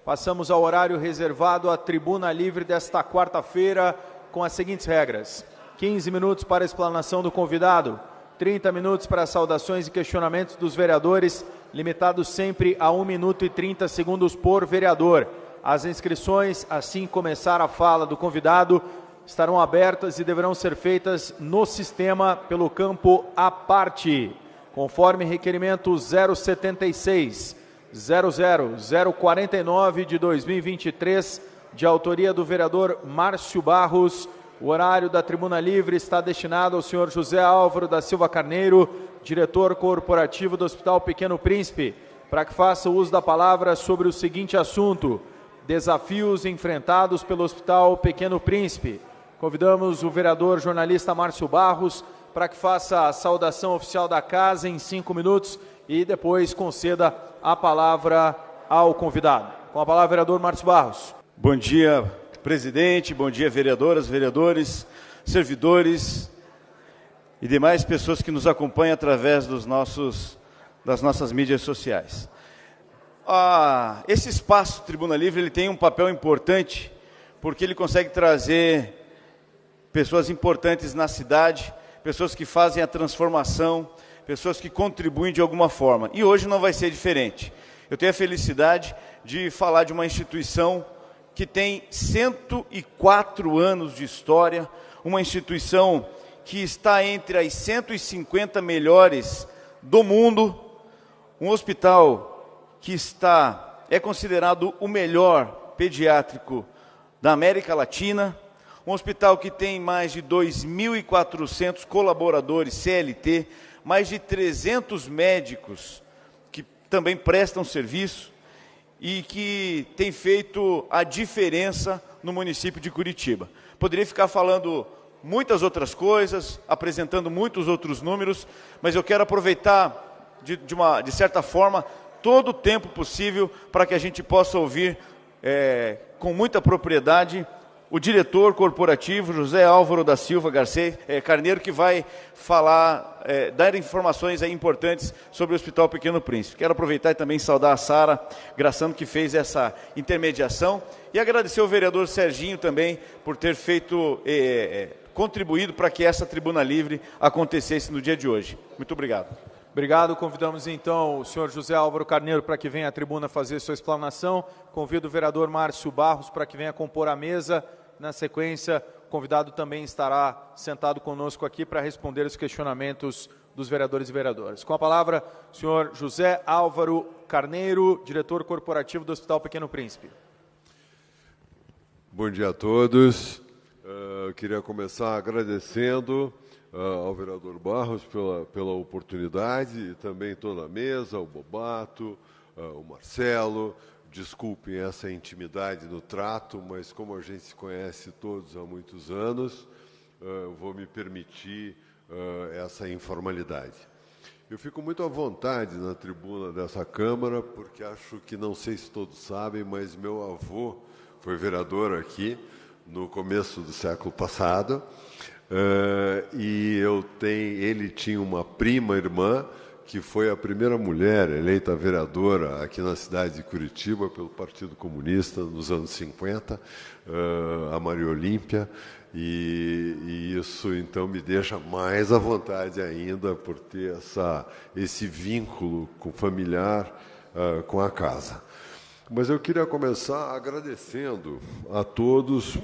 Passamos ao horário reservado à tribuna livre desta quarta-feira com as seguintes regras: 15 minutos para a explanação do convidado, 30 minutos para saudações e questionamentos dos vereadores, limitados sempre a 1 minuto e 30 segundos por vereador. As inscrições, assim começar a fala do convidado, estarão abertas e deverão ser feitas no sistema pelo campo à parte, conforme requerimento 076 00049 de 2023, de autoria do vereador Márcio Barros. O horário da tribuna livre está destinado ao senhor José Álvaro da Silva Carneiro, diretor corporativo do Hospital Pequeno Príncipe, para que faça uso da palavra sobre o seguinte assunto: desafios enfrentados pelo Hospital Pequeno Príncipe. Convidamos o vereador jornalista Márcio Barros para que faça a saudação oficial da casa em 5 minutos e depois conceda a palavra ao convidado. Com a palavra, vereador Márcio Barros. Bom dia, presidente, bom dia, vereadoras, vereadores, servidores e demais pessoas que nos acompanham através das nossas mídias sociais. Esse espaço Tribuna Livre ele tem um papel importante porque ele consegue trazer pessoas importantes na cidade, pessoas que fazem a transformação, pessoas que contribuem de alguma forma. E hoje não vai ser diferente. Eu tenho a felicidade de falar de uma instituição que tem 104 anos de história, uma instituição que está entre as 150 melhores do mundo, um hospital que é considerado o melhor pediátrico da América Latina, um hospital que tem mais de 2.400 colaboradores CLT, mais de 300 médicos que também prestam serviço e que tem feito a diferença no município de Curitiba. Poderia ficar falando muitas outras coisas, apresentando muitos outros números, mas eu quero aproveitar, de certa forma, todo o tempo possível para que a gente possa ouvir com muita propriedade o diretor corporativo, José Álvaro da Silva Carneiro, que vai falar, dar informações importantes sobre o Hospital Pequeno Príncipe. Quero aproveitar e também saudar a Sara Graçano, que fez essa intermediação, e agradecer ao vereador Serginho também por ter contribuído para que essa tribuna livre acontecesse no dia de hoje. Muito obrigado. Obrigado. Convidamos então o senhor José Álvaro Carneiro para que venha à tribuna fazer sua explanação. Convido o vereador Márcio Barros para que venha compor a mesa. Na sequência, o convidado também estará sentado conosco aqui para responder os questionamentos dos vereadores e vereadoras. Com a palavra, o senhor José Álvaro Carneiro, diretor corporativo do Hospital Pequeno Príncipe. Bom dia a todos. Queria começar agradecendo ao vereador Barros pela oportunidade, e também toda a mesa, o Bobato, o Marcelo. Desculpem essa intimidade no trato, mas como a gente se conhece todos há muitos anos, eu vou me permitir essa informalidade. Eu fico muito à vontade na tribuna dessa Câmara, porque acho que, não sei se todos sabem, mas meu avô foi vereador aqui no começo do século passado, e ele tinha uma prima irmã que foi a primeira mulher eleita vereadora aqui na cidade de Curitiba pelo Partido Comunista nos anos 50, a Maria Olímpia, e isso então me deixa mais à vontade ainda por ter esse vínculo familiar com a casa. Mas eu queria começar agradecendo a todos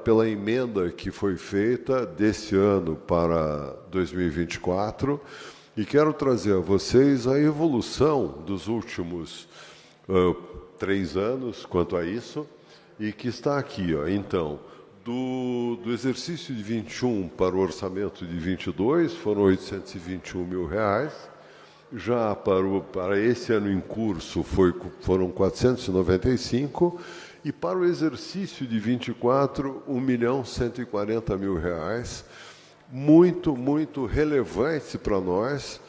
pela emenda que foi feita desse ano para 2024, e quero trazer a vocês a evolução dos últimos 3 anos quanto a isso, e que está aqui. Então, do exercício de 21 para o orçamento de 22, foram R$ 821 mil. Já para esse ano em curso foram 495, e para o exercício de 24, R$ 1.140.000, muito, muito relevante para nós,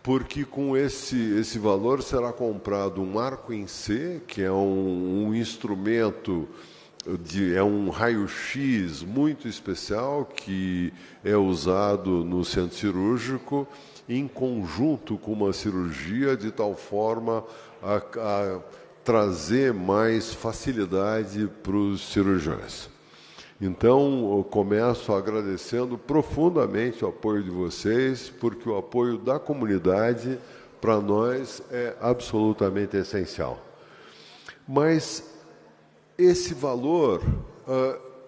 porque com esse valor será comprado um arco em C, que é um instrumento, é um raio-x muito especial, que é usado no centro cirúrgico, em conjunto com uma cirurgia, de tal forma a trazer mais facilidade para os cirurgiões. Então, eu começo agradecendo profundamente o apoio de vocês, porque o apoio da comunidade, para nós, é absolutamente essencial. Mas esse valor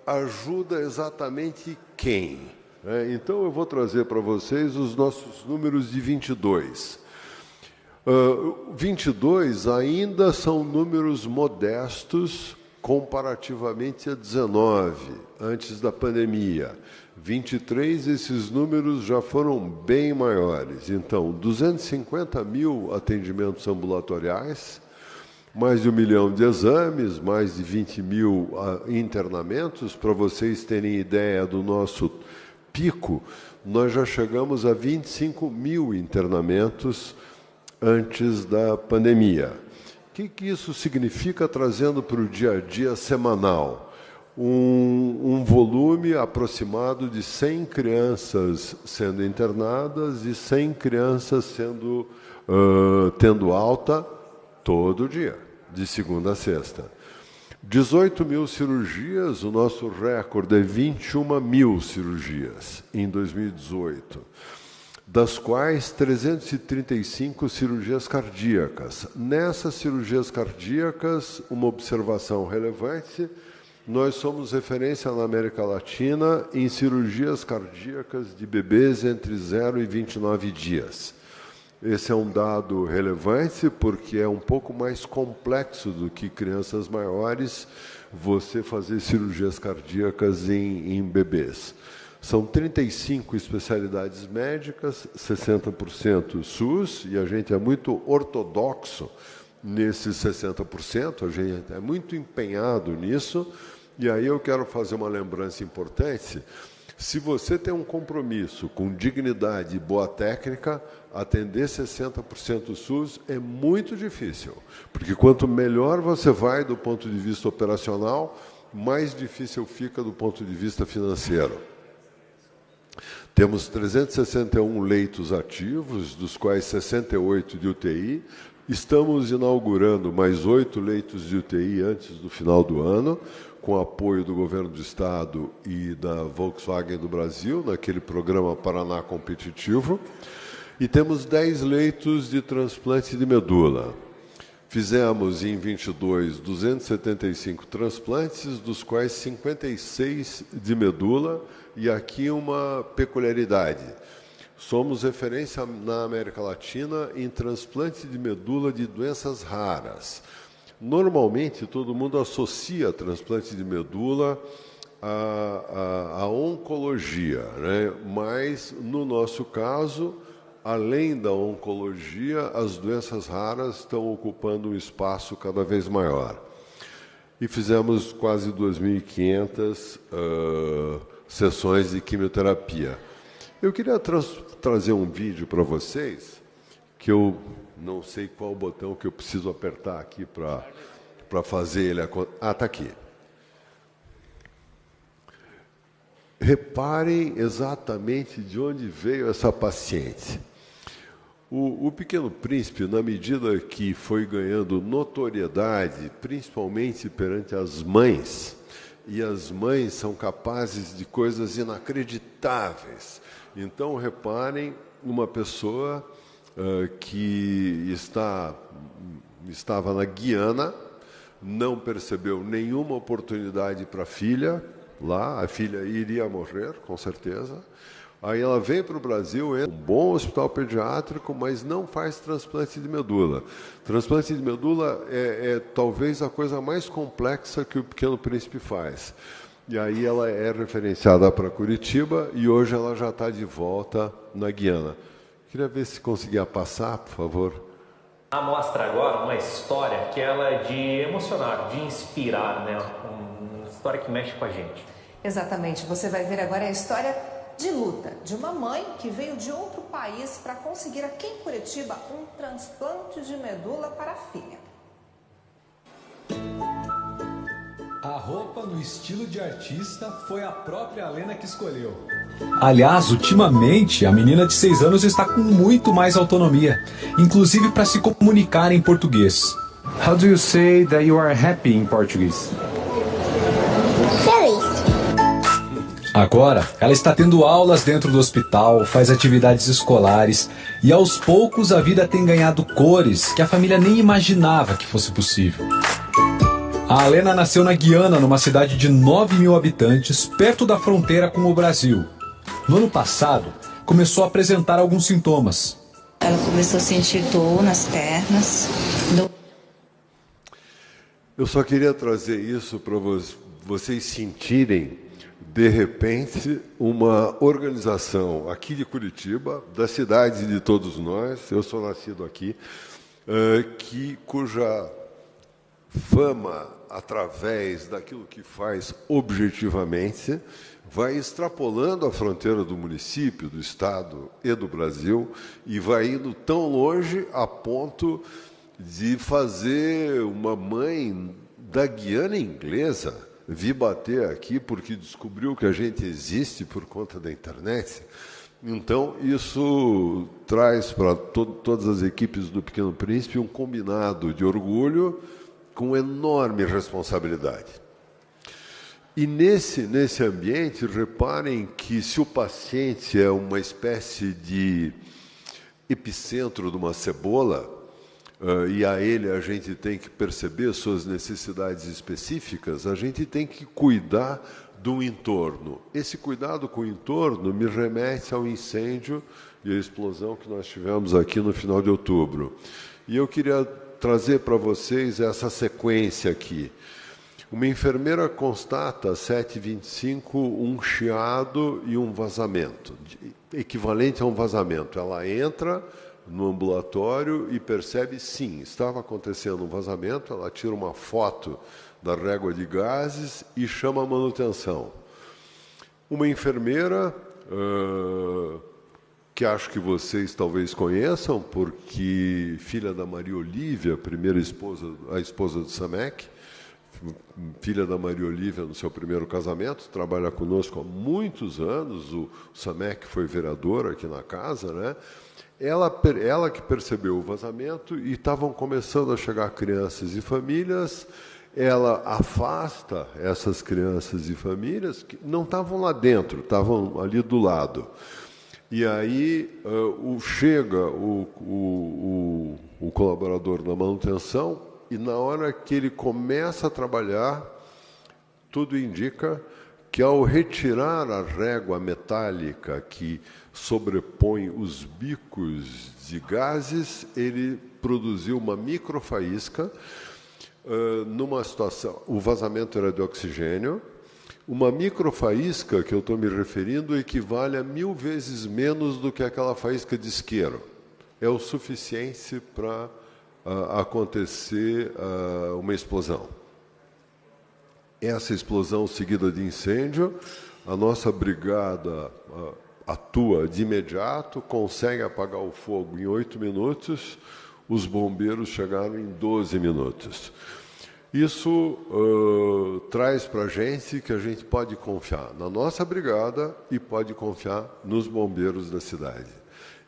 ajuda exatamente quem? Então, eu vou trazer para vocês os nossos números de 22. 22 ainda são números modestos comparativamente a 19, antes da pandemia. 23, esses números já foram bem maiores. Então, 250 mil atendimentos ambulatoriais, mais de 1 milhão de exames, mais de 20 mil internamentos. Para vocês terem ideia do nosso pico, nós já chegamos a 25 mil internamentos antes da pandemia. O que isso significa trazendo para o dia a dia semanal? Um volume aproximado de 100 crianças sendo internadas e 100 crianças tendo alta todo dia, de segunda a sexta. 18 mil cirurgias, o nosso recorde é 21 mil cirurgias em 2018. Das quais 335 cirurgias cardíacas. Nessas cirurgias cardíacas, uma observação relevante, nós somos referência na América Latina em cirurgias cardíacas de bebês entre 0 e 29 dias. Esse é um dado relevante porque é um pouco mais complexo do que crianças maiores você fazer cirurgias cardíacas em bebês. São 35 especialidades médicas, 60% SUS, e a gente é muito ortodoxo nesses 60%, a gente é muito empenhado nisso, e aí eu quero fazer uma lembrança importante. Se você tem um compromisso com dignidade e boa técnica, atender 60% SUS é muito difícil, porque quanto melhor você vai do ponto de vista operacional, mais difícil fica do ponto de vista financeiro. Temos 361 leitos ativos, dos quais 68 de UTI. Estamos inaugurando mais 8 leitos de UTI antes do final do ano, com apoio do Governo do Estado e da Volkswagen do Brasil, naquele programa Paraná Competitivo. E temos 10 leitos de transplante de medula. Fizemos em 22 275 transplantes, dos quais 56 de medula, e aqui uma peculiaridade. Somos referência na América Latina em transplante de medula de doenças raras. Normalmente, todo mundo associa transplante de medula à oncologia, né? Mas, no nosso caso, além da oncologia, as doenças raras estão ocupando um espaço cada vez maior. E fizemos quase 2.500 sessões de quimioterapia. Eu queria trazer um vídeo para vocês, que eu não sei qual botão que eu preciso apertar aqui para fazer ele... está aqui. Reparem exatamente de onde veio essa paciente. O Pequeno Príncipe, na medida que foi ganhando notoriedade, principalmente perante as mães, e as mães são capazes de coisas inacreditáveis. Então, reparem, uma pessoa que estava na Guiana, não percebeu nenhuma oportunidade para a filha, lá, a filha iria morrer, com certeza. Aí ela vem para o Brasil, entra em um bom hospital pediátrico, mas não faz transplante de medula. Transplante de medula é talvez a coisa mais complexa que o Pequeno Príncipe faz. E aí ela é referenciada para Curitiba e hoje ela já está de volta na Guiana. Queria ver se conseguia passar, por favor. Mostra agora uma história que ela é de emocionar, de inspirar, né? Uma história que mexe com a gente. Exatamente. Você vai ver agora a história de luta de uma mãe que veio de outro país para conseguir aqui em Curitiba um transplante de medula para a filha. A roupa no estilo de artista foi a própria Alena que escolheu. Aliás, ultimamente, a menina de 6 anos está com muito mais autonomia, inclusive para se comunicar em português. How do you say that you are happy in Portuguese? Feliz. Agora, ela está tendo aulas dentro do hospital, faz atividades escolares e aos poucos a vida tem ganhado cores que a família nem imaginava que fosse possível. A Alena nasceu na Guiana, numa cidade de 9.000 habitantes, perto da fronteira com o Brasil. No ano passado, começou a apresentar alguns sintomas. Ela começou a sentir dor nas pernas. Eu só queria trazer isso para vocês sentirem, de repente, uma organização aqui de Curitiba, da cidade de todos nós, eu sou nascido aqui, cuja fama, através daquilo que faz objetivamente, vai extrapolando a fronteira do município, do estado e do Brasil, e vai indo tão longe a ponto de fazer uma mãe da Guiana inglesa vir bater aqui porque descobriu que a gente existe por conta da internet. Então, isso traz para todas as equipes do Pequeno Príncipe um combinado de orgulho com enorme responsabilidade. E nesse ambiente, reparem que se o paciente é uma espécie de epicentro de uma cebola, e a ele a gente tem que perceber suas necessidades específicas, a gente tem que cuidar do entorno. Esse cuidado com o entorno me remete ao incêndio e à explosão que nós tivemos aqui no final de outubro. E eu queria trazer para vocês essa sequência aqui. Uma enfermeira constata, às 7h25, um chiado e um vazamento, equivalente a um vazamento. Ela entra no ambulatório e percebe, sim, estava acontecendo um vazamento, ela tira uma foto da régua de gases e chama a manutenção. Uma enfermeira, que acho que vocês talvez conheçam, porque filha da Maria Olívia, a esposa do Samek, filha da Maria Olívia no seu primeiro casamento, trabalha conosco há muitos anos, o Samek foi vereador aqui na casa, né? Ela que percebeu o vazamento e estavam começando a chegar crianças e famílias, ela afasta essas crianças e famílias que não estavam lá dentro, estavam ali do lado. E aí chega o colaborador da manutenção e na hora que ele começa a trabalhar, tudo indica que ao retirar a régua metálica que sobrepõe os bicos de gases, ele produziu uma microfaísca numa situação, o vazamento era de oxigênio, uma microfaísca que eu estou me referindo equivale a 1000 vezes menos do que aquela faísca de isqueiro. É o suficiente para acontecer uma explosão. Essa explosão seguida de incêndio, a nossa brigada atua de imediato, consegue apagar o fogo em 8 minutos, os bombeiros chegaram em 12 minutos. Isso traz para a gente que a gente pode confiar na nossa brigada e pode confiar nos bombeiros da cidade.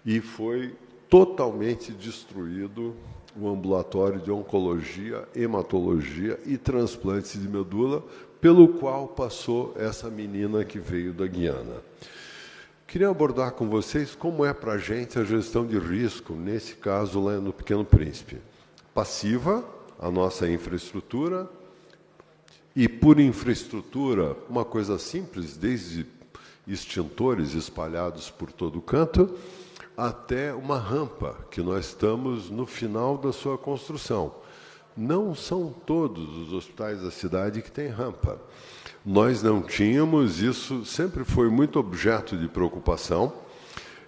E foi totalmente destruído o ambulatório de oncologia, hematologia e transplantes de medula, pelo qual passou essa menina que veio da Guiana. Queria abordar com vocês como é para a gente a gestão de risco, nesse caso lá no Pequeno Príncipe. Passiva, a nossa infraestrutura, e por infraestrutura, uma coisa simples, desde extintores espalhados por todo o canto, até uma rampa, que nós estamos no final da sua construção. Não são todos os hospitais da cidade que têm rampa. Nós não tínhamos, isso sempre foi muito objeto de preocupação,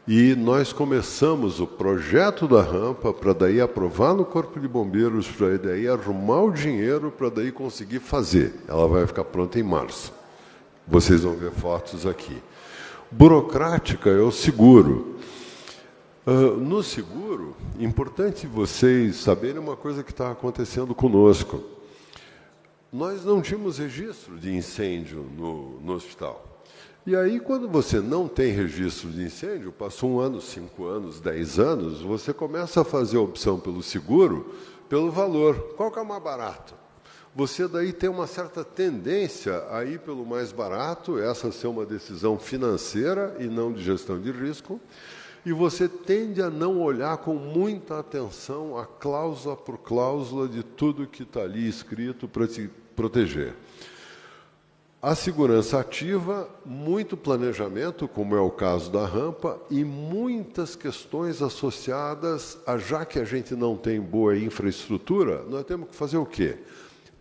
e nós começamos o projeto da rampa para daí aprovar no Corpo de Bombeiros, para daí arrumar o dinheiro, para daí conseguir fazer. Ela vai ficar pronta em março. Vocês vão ver fotos aqui. Burocrática é o seguro. No seguro, importante vocês saberem uma coisa que está acontecendo conosco. Nós não tínhamos registro de incêndio no hospital. E aí, quando você não tem registro de incêndio, passou 1 ano, 5 anos, 10 anos, você começa a fazer a opção pelo seguro, pelo valor. Qual que é o mais barato? Você daí tem uma certa tendência a ir pelo mais barato, essa ser uma decisão financeira e não de gestão de risco, e você tende a não olhar com muita atenção a cláusula por cláusula de tudo que está ali escrito para te proteger. A segurança ativa, muito planejamento, como é o caso da rampa, e muitas questões associadas a, já que a gente não tem boa infraestrutura, nós temos que fazer o quê?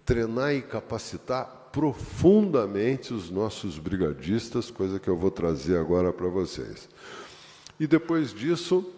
Treinar e capacitar profundamente os nossos brigadistas, coisa que eu vou trazer agora para vocês. E depois disso,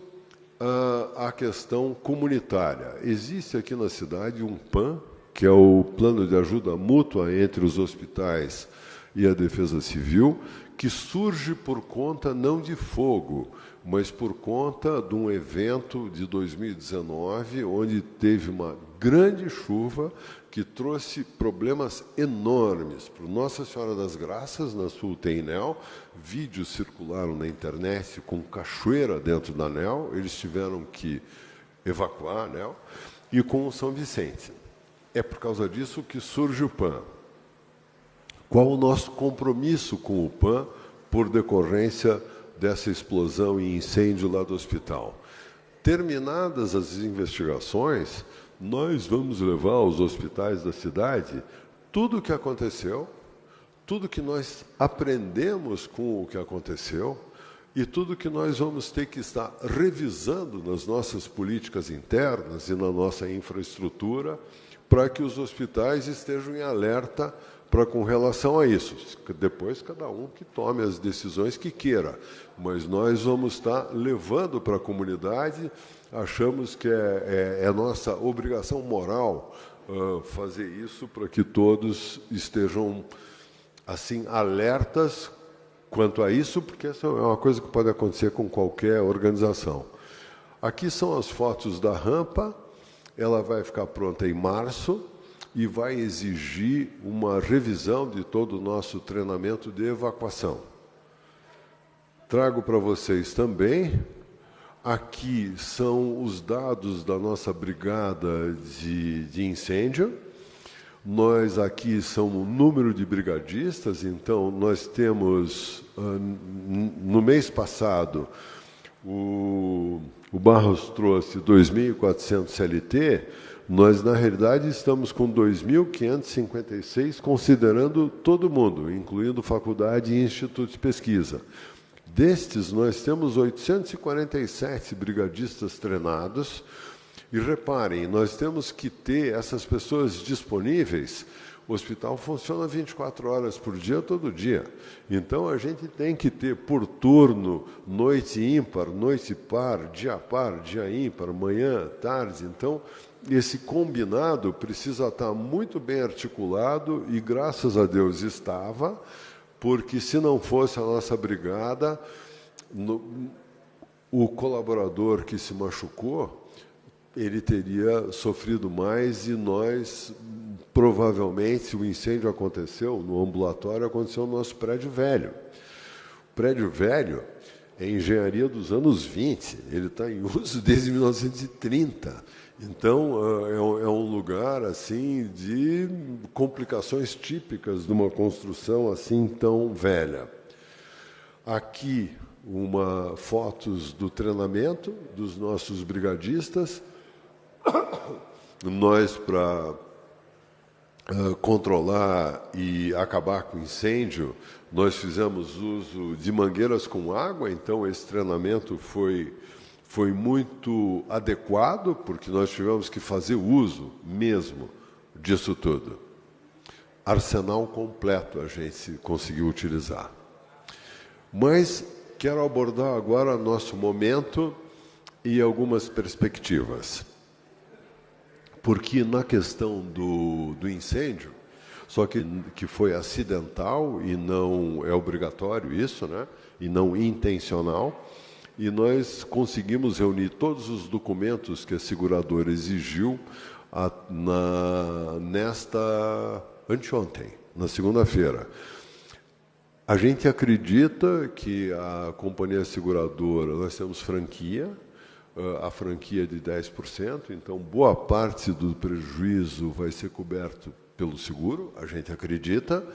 a questão comunitária. Existe aqui na cidade um PAN, que é o Plano de Ajuda Mútua entre os hospitais e a Defesa Civil, que surge por conta não de fogo, mas por conta de um evento de 2019, onde teve uma grande chuva que trouxe problemas enormes para Nossa Senhora das Graças, na sua UTI NEL. Vídeos circularam na internet com cachoeira dentro da NEL, eles tiveram que evacuar a NEL, e com o São Vicente. É por causa disso que surge o PAN. Qual o nosso compromisso com o PAN por decorrência dessa explosão e incêndio lá do hospital? Terminadas as investigações, nós vamos levar aos hospitais da cidade tudo o que aconteceu, tudo que nós aprendemos com o que aconteceu e tudo que nós vamos ter que estar revisando nas nossas políticas internas e na nossa infraestrutura, para que os hospitais estejam em alerta com relação a isso. Depois, cada um que tome as decisões que queira. Mas nós vamos estar levando para a comunidade, achamos que é nossa obrigação moral fazer isso para que todos estejam assim alertas quanto a isso, porque essa é uma coisa que pode acontecer com qualquer organização. Aqui são as fotos da rampa. Ela vai ficar pronta em março e vai exigir uma revisão de todo o nosso treinamento de evacuação. Trago para vocês também, aqui são os dados da nossa brigada de incêndio. Nós aqui somos o número de brigadistas, então nós temos, no mês passado, o Barros trouxe 2.400 CLT, nós, na realidade, estamos com 2.556, considerando todo mundo, incluindo faculdade e instituto de pesquisa. Destes, nós temos 847 brigadistas treinados, e reparem, nós temos que ter essas pessoas disponíveis. O hospital funciona 24 horas por dia, todo dia. Então, a gente tem que ter por turno, noite ímpar, noite par, dia ímpar, manhã, tarde. Então, esse combinado precisa estar muito bem articulado e, graças a Deus, estava, porque se não fosse a nossa brigada, o colaborador que se machucou, ele teria sofrido mais e nós, provavelmente, o incêndio aconteceu no ambulatório, aconteceu no nosso prédio velho. O prédio velho é engenharia dos anos 20, ele está em uso desde 1930. Então, é um lugar assim de complicações típicas de uma construção assim tão velha. Aqui, fotos do treinamento dos nossos brigadistas. Nós, para controlar e acabar com o incêndio, nós fizemos uso de mangueiras com água, então esse treinamento foi muito adequado, porque nós tivemos que fazer uso mesmo disso tudo. Arsenal completo a gente conseguiu utilizar. Mas quero abordar agora nosso momento e algumas perspectivas. Porque na questão do incêndio, só que foi acidental e não é obrigatório isso, né? E não intencional, e nós conseguimos reunir todos os documentos que a seguradora exigiu anteontem, na segunda-feira. A gente acredita que a companhia seguradora, nós temos franquia, a franquia de 10%, então boa parte do prejuízo vai ser coberto pelo seguro, a gente acredita,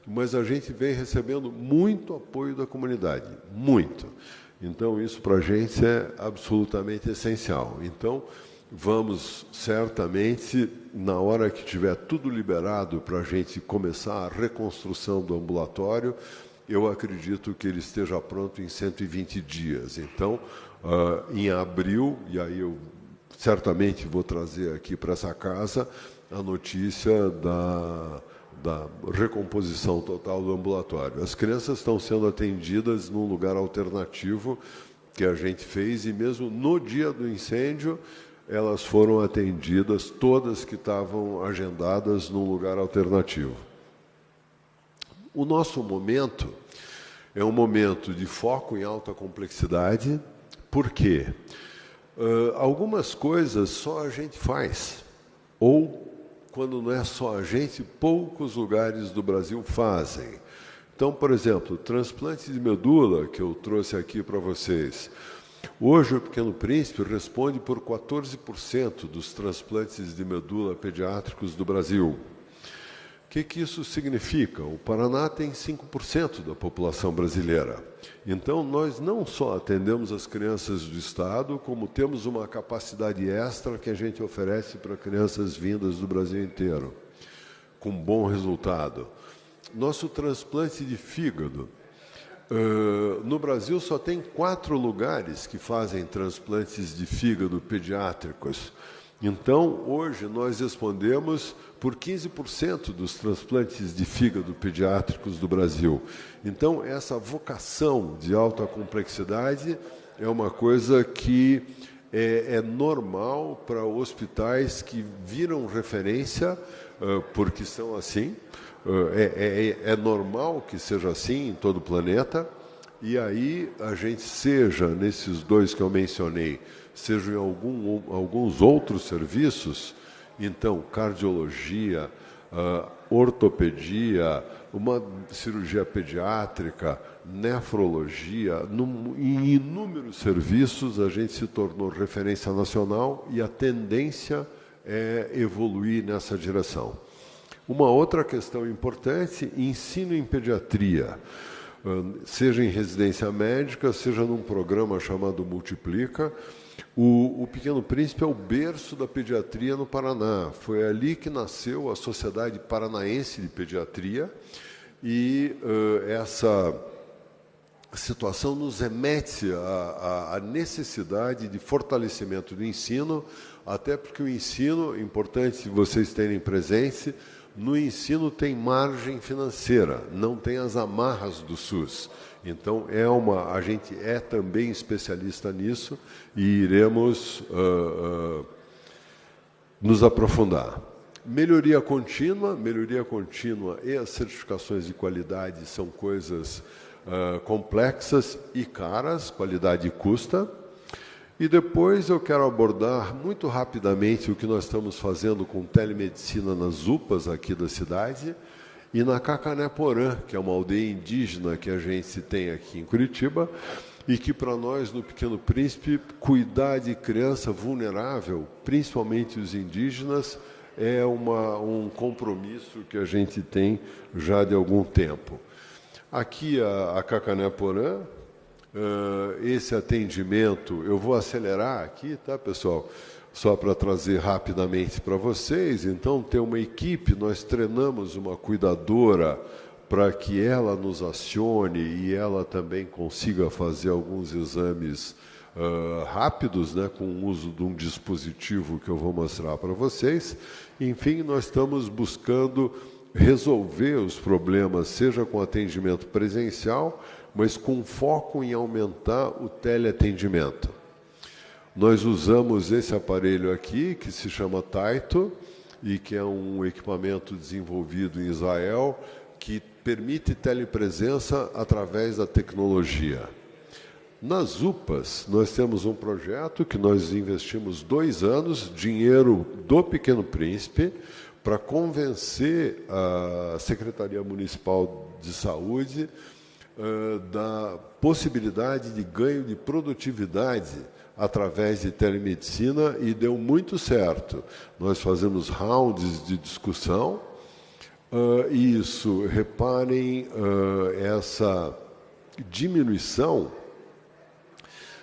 mas a gente vem recebendo muito apoio da comunidade, muito. Então, isso para a gente é absolutamente essencial. Então, vamos certamente, na hora que tiver tudo liberado para a gente começar a reconstrução do ambulatório, eu acredito que ele esteja pronto em 120 dias. Então, em abril, e aí eu certamente vou trazer aqui para essa casa a notícia da recomposição total do ambulatório. As crianças estão sendo atendidas num lugar alternativo que a gente fez, e mesmo no dia do incêndio, elas foram atendidas, todas que estavam agendadas num lugar alternativo. O nosso momento é um momento de foco em alta complexidade. Por quê? Algumas coisas só a gente faz, ou, quando não é só a gente, poucos lugares do Brasil fazem. Então, por exemplo, transplante de medula, que eu trouxe aqui para vocês. Hoje, o Pequeno Príncipe responde por 14% dos transplantes de medula pediátricos do Brasil. O que isso significa? O Paraná tem 5% da população brasileira. Então, nós não só atendemos as crianças do Estado, como temos uma capacidade extra que a gente oferece para crianças vindas do Brasil inteiro, com bom resultado. Nosso transplante de fígado. No Brasil, só tem 4 lugares que fazem transplantes de fígado pediátricos. Então, hoje, nós respondemos por 15% dos transplantes de fígado pediátricos do Brasil. Então, essa vocação de alta complexidade é uma coisa que é normal para hospitais que viram referência, porque são assim. É normal que seja assim em todo o planeta. E aí, a gente seja nesses 2 que eu mencionei, seja em alguns outros serviços, então, cardiologia, ortopedia, uma cirurgia pediátrica, nefrologia, em inúmeros serviços a gente se tornou referência nacional e a tendência é evoluir nessa direção. Uma outra questão importante, ensino em pediatria, seja em residência médica, seja num programa chamado Multiplica. O Pequeno Príncipe é o berço da pediatria no Paraná. Foi ali que nasceu a Sociedade Paranaense de Pediatria, e essa situação nos remete à necessidade de fortalecimento do ensino, até porque o ensino, importante vocês terem presente, no ensino tem margem financeira, não tem as amarras do SUS. Então, a gente é também especialista nisso e iremos nos aprofundar. Melhoria contínua e as certificações de qualidade são coisas complexas e caras, qualidade custa. E depois eu quero abordar muito rapidamente o que nós estamos fazendo com telemedicina nas UPAs aqui da cidade e na Cacané-Porã, que é uma aldeia indígena que a gente tem aqui em Curitiba, e que para nós, no Pequeno Príncipe, cuidar de criança vulnerável, principalmente os indígenas, é um compromisso que a gente tem já de algum tempo. Aqui a Cacané-Porã, esse atendimento, eu vou acelerar aqui, tá, pessoal? Só para trazer rapidamente para vocês. Então, tem uma equipe, nós treinamos uma cuidadora para que ela nos acione e ela também consiga fazer alguns exames rápidos, né, com o uso de um dispositivo que eu vou mostrar para vocês. Enfim, nós estamos buscando resolver os problemas, seja com atendimento presencial, mas com foco em aumentar o teleatendimento. Nós usamos esse aparelho aqui, que se chama Taito, e que é um equipamento desenvolvido em Israel, que permite telepresença através da tecnologia. Nas UPAs, nós temos um projeto que nós investimos 2 anos, dinheiro do Pequeno Príncipe, para convencer a Secretaria Municipal de Saúde da possibilidade de ganho de produtividade através de telemedicina e deu muito certo. Nós fazemos rounds de discussão. Isso, reparem, essa diminuição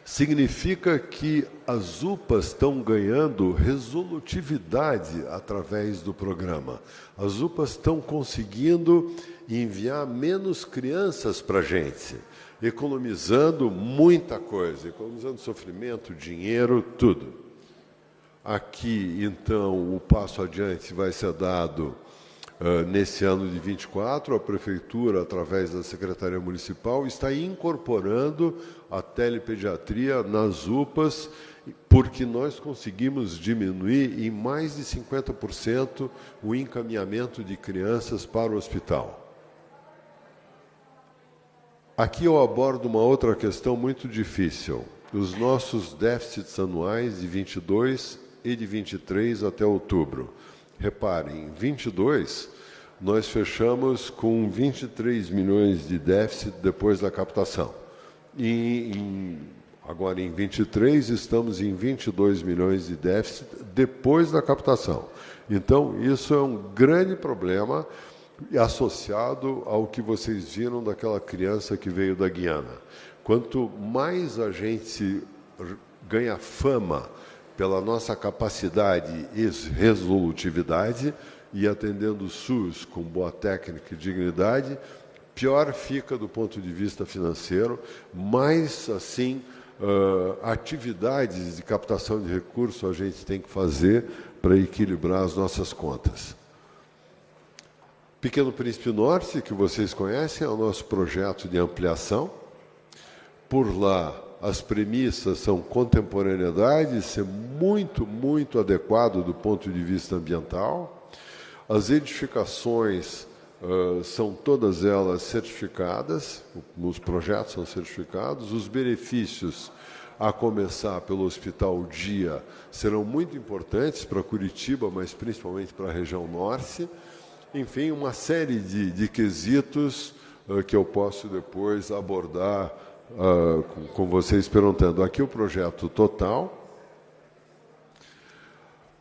significa que as UPAs estão ganhando resolutividade através do programa. As UPAs estão conseguindo enviar menos crianças para a gente, economizando muita coisa, economizando sofrimento, dinheiro, tudo. Aqui, então, o passo adiante vai ser dado nesse ano de 24, a Prefeitura, através da Secretaria Municipal, está incorporando a telepediatria nas UPAs, porque nós conseguimos diminuir em mais de 50% o encaminhamento de crianças para o hospital. Aqui eu abordo uma outra questão muito difícil. Os nossos déficits anuais de 22 e de 23 até outubro. Reparem, em 22, nós fechamos com 23 milhões de déficit depois da captação. Agora, em 23, estamos em 22 milhões de déficit depois da captação. Então, isso é um grande problema associado ao que vocês viram daquela criança que veio da Guiana. Quanto mais a gente ganha fama pela nossa capacidade e resolutividade, e atendendo o SUS com boa técnica e dignidade, pior fica do ponto de vista financeiro, mais, assim, atividades de captação de recursos a gente tem que fazer para equilibrar as nossas contas. Pequeno Príncipe Norte, que vocês conhecem, é o nosso projeto de ampliação. Por lá, as premissas são contemporaneidade, ser muito, muito adequado do ponto de vista ambiental. As edificações são todas elas certificadas, os projetos são certificados. Os benefícios, a começar pelo Hospital Dia, serão muito importantes para Curitiba, mas principalmente para a região norte. Enfim, uma série de quesitos que eu posso depois abordar com vocês perguntando. Aqui o projeto total.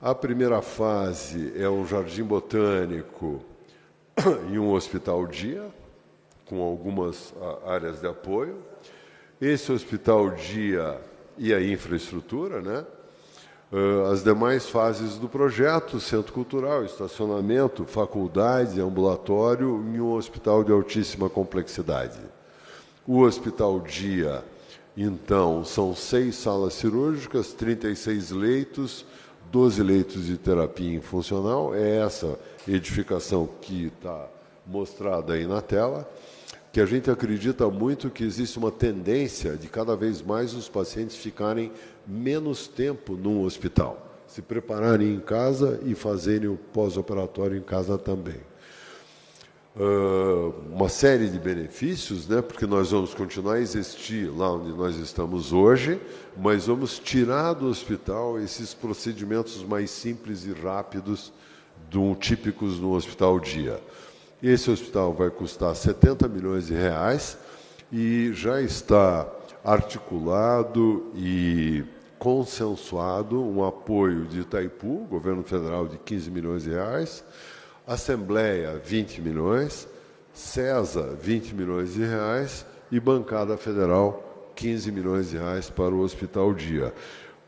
A primeira fase é um jardim botânico e um hospital dia, com algumas áreas de apoio. Esse hospital dia e a infraestrutura, né? As demais fases do projeto, centro cultural, estacionamento, faculdade, ambulatório e um hospital de altíssima complexidade. O hospital dia, então, são 6 salas cirúrgicas, 36 leitos, 12 leitos de terapia funcional. É essa edificação que está mostrada aí na tela, que a gente acredita muito que existe uma tendência de cada vez mais os pacientes ficarem menos tempo num hospital, se prepararem em casa e fazerem o pós-operatório em casa também. Uma série de benefícios, né, porque nós vamos continuar a existir lá onde nós estamos hoje, mas vamos tirar do hospital esses procedimentos mais simples e rápidos típicos no hospital dia. Esse hospital vai custar 70 milhões de reais e já está articulado e consensuado um apoio de Itaipu, governo federal, de 15 milhões de reais, Assembleia, 20 milhões, CESA, 20 milhões de reais e Bancada Federal, 15 milhões de reais para o Hospital Dia.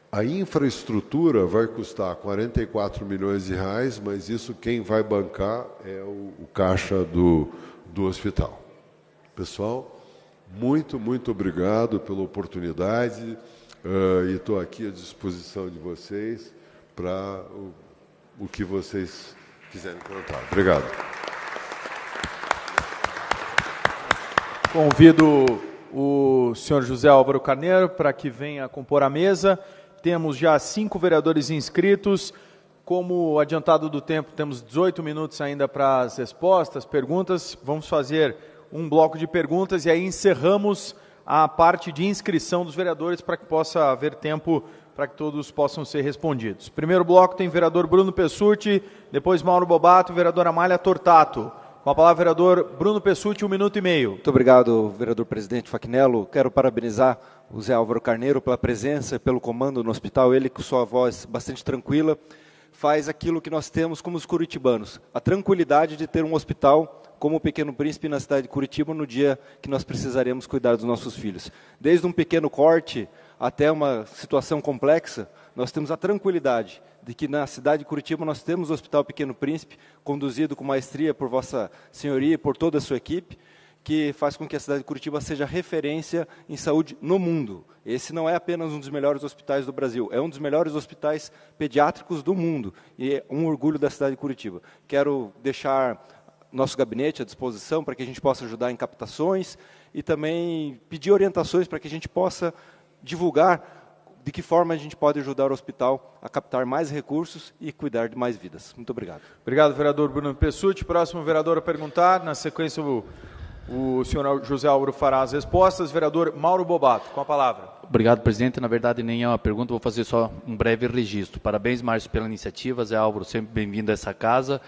A infraestrutura vai custar 44 milhões de reais, mas isso quem vai bancar é o caixa do hospital. Pessoal, muito, muito obrigado pela oportunidade e estou aqui à disposição de vocês para o que vocês quiserem perguntar. Obrigado. Convido o senhor José Álvaro Carneiro para que venha compor a mesa. Temos já 5 vereadores inscritos. Como adiantado do tempo, temos 18 minutos ainda para as respostas, perguntas. Vamos fazer um bloco de perguntas e aí encerramos a parte de inscrição dos vereadores para que possa haver tempo para que todos possam ser respondidos. Primeiro bloco tem o vereador Bruno Pessutti, depois Mauro Bobato e vereadora Amália Tortato. Com Com a palavra, vereador Bruno Pessutti, 1 minuto e meio. Muito obrigado, vereador presidente Fachinello. Quero parabenizar o Zé Álvaro Carneiro pela presença e pelo comando no hospital. Ele, com sua voz bastante tranquila, faz aquilo que nós temos como os curitibanos, a tranquilidade de ter um hospital como o Pequeno Príncipe na cidade de Curitiba no dia que nós precisaremos cuidar dos nossos filhos. Desde um pequeno corte até uma situação complexa, nós temos a tranquilidade de que na cidade de Curitiba nós temos o Hospital Pequeno Príncipe, conduzido com maestria por Vossa Senhoria e por toda a sua equipe, que faz com que a cidade de Curitiba seja referência em saúde no mundo. Esse não é apenas um dos melhores hospitais do Brasil, é um dos melhores hospitais pediátricos do mundo, e é um orgulho da cidade de Curitiba. Quero deixar nosso gabinete à disposição para que a gente possa ajudar em captações e também pedir orientações para que a gente possa divulgar de que forma a gente pode ajudar o hospital a captar mais recursos e cuidar de mais vidas. Muito obrigado. Obrigado, vereador Bruno Pessutti. Próximo vereador a perguntar. Na sequência, o senhor José Álvaro fará as respostas. Vereador Mauro Bobato, com a palavra. Obrigado, presidente. Na verdade, nem é uma pergunta, vou fazer só um breve registro. Parabéns, Márcio, pela iniciativa. Zé Álvaro, sempre bem-vindo a essa casa.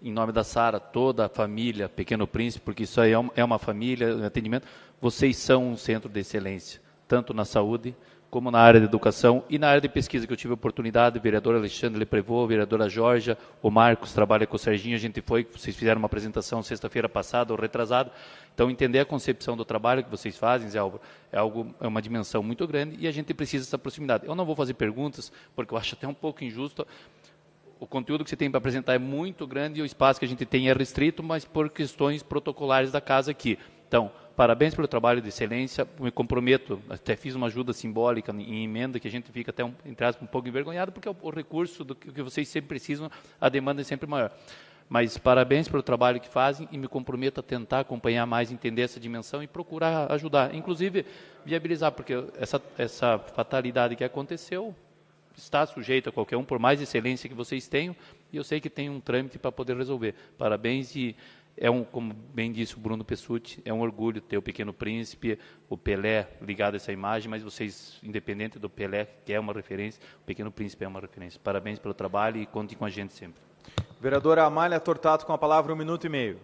Em nome da Sara, toda a família Pequeno Príncipe, porque isso aí é uma família, um atendimento. Vocês são um centro de excelência, tanto na saúde, como na área de educação e na área de pesquisa, que eu tive a oportunidade, o vereador Alexandre Leprevô, a vereadora Jorge, o Marcos trabalha com o Serginho, vocês fizeram uma apresentação sexta-feira passada ou retrasado, então entender a concepção do trabalho que vocês fazem, Zé Álvaro, é uma dimensão muito grande e a gente precisa dessa proximidade. Eu não vou fazer perguntas, porque eu acho até um pouco injusto, o conteúdo que você tem para apresentar é muito grande e o espaço que a gente tem é restrito, mas por questões protocolares da casa aqui. Então, parabéns pelo trabalho de excelência, me comprometo, até fiz uma ajuda simbólica em emenda, que a gente fica até, entre aspas, um pouco envergonhado, porque o recurso do que vocês sempre precisam, a demanda é sempre maior. Mas parabéns pelo trabalho que fazem e me comprometo a tentar acompanhar mais, entender essa dimensão e procurar ajudar, inclusive viabilizar, porque essa fatalidade que aconteceu está sujeita a qualquer um, por mais excelência que vocês tenham, e eu sei que tem um trâmite para poder resolver. Parabéns e como bem disse o Bruno Pessutti, é um orgulho ter o Pequeno Príncipe, o Pelé ligado a essa imagem, mas vocês, independente do Pelé, que é uma referência, o Pequeno Príncipe é uma referência. Parabéns pelo trabalho e contem com a gente sempre. Vereadora Amália Tortato, com a palavra, 1 minuto e meio.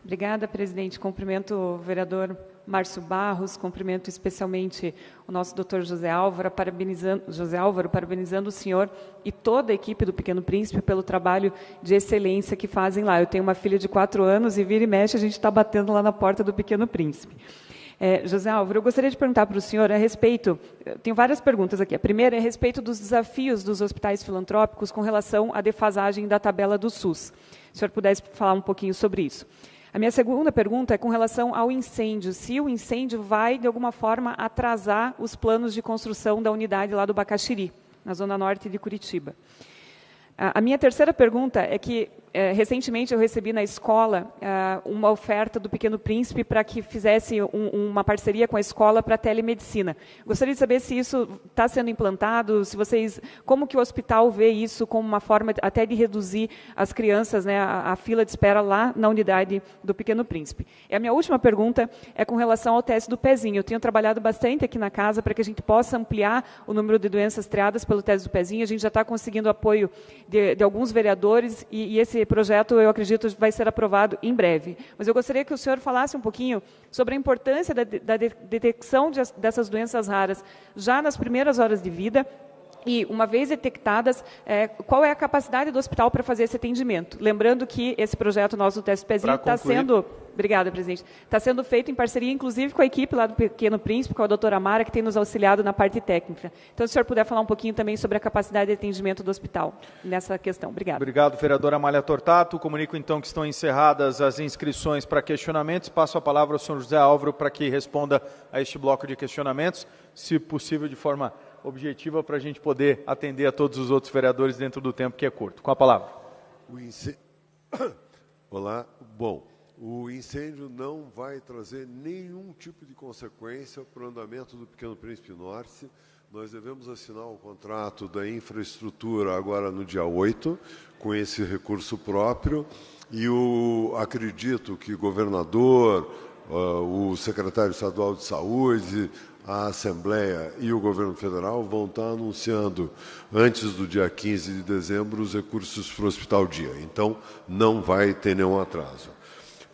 Obrigada, presidente. Cumprimento o vereador Márcio Barros, cumprimento especialmente o nosso doutor José Álvaro, parabenizando o senhor e toda a equipe do Pequeno Príncipe pelo trabalho de excelência que fazem lá. Eu tenho uma filha de 4 anos e vira e mexe a gente está batendo lá na porta do Pequeno Príncipe. José Álvaro, eu gostaria de perguntar para o senhor a respeito, tenho várias perguntas aqui. A primeira é a respeito dos desafios dos hospitais filantrópicos com relação à defasagem da tabela do SUS. Se o senhor pudesse falar um pouquinho sobre isso. A minha segunda pergunta é com relação ao incêndio. Se o incêndio vai, de alguma forma, atrasar os planos de construção da unidade lá do Bacaxiri, na zona norte de Curitiba. A minha terceira pergunta é que, recentemente, eu recebi na escola uma oferta do Pequeno Príncipe para que fizesse uma parceria com a escola para telemedicina. Gostaria de saber se isso está sendo implantado, como que o hospital vê isso como uma forma até de reduzir as crianças, né, a fila de espera lá na unidade do Pequeno Príncipe. E a minha última pergunta é com relação ao teste do pezinho. Eu tenho trabalhado bastante aqui na casa para que a gente possa ampliar o número de doenças triadas pelo teste do pezinho. A gente já está conseguindo apoio de alguns vereadores e esse projeto, eu acredito, vai ser aprovado em breve. Mas eu gostaria que o senhor falasse um pouquinho sobre a importância da detecção dessas doenças raras já nas primeiras horas de vida e, uma vez detectadas, qual é a capacidade do hospital para fazer esse atendimento. Lembrando que esse projeto nosso do teste pezinho está sendo... Obrigada, presidente. Está sendo feito em parceria, inclusive, com a equipe lá do Pequeno Príncipe, com a doutora Mara, que tem nos auxiliado na parte técnica. Então, se o senhor puder falar um pouquinho também sobre a capacidade de atendimento do hospital nessa questão. Obrigada. Obrigado, vereadora Amália Tortato. Comunico, então, que estão encerradas as inscrições para questionamentos. Passo a palavra ao senhor José Álvaro para que responda a este bloco de questionamentos, se possível, de forma objetiva, para a gente poder atender a todos os outros vereadores dentro do tempo que é curto. Com a palavra. Olá. Bom, o incêndio não vai trazer nenhum tipo de consequência para o andamento do Pequeno Príncipe Norte. Nós devemos assinar o contrato da infraestrutura agora no dia 8, com esse recurso próprio, e acredito que o governador, o secretário estadual de saúde, a Assembleia e o governo federal vão estar anunciando, antes do dia 15 de dezembro, os recursos para o Hospital Dia. Então, não vai ter nenhum atraso.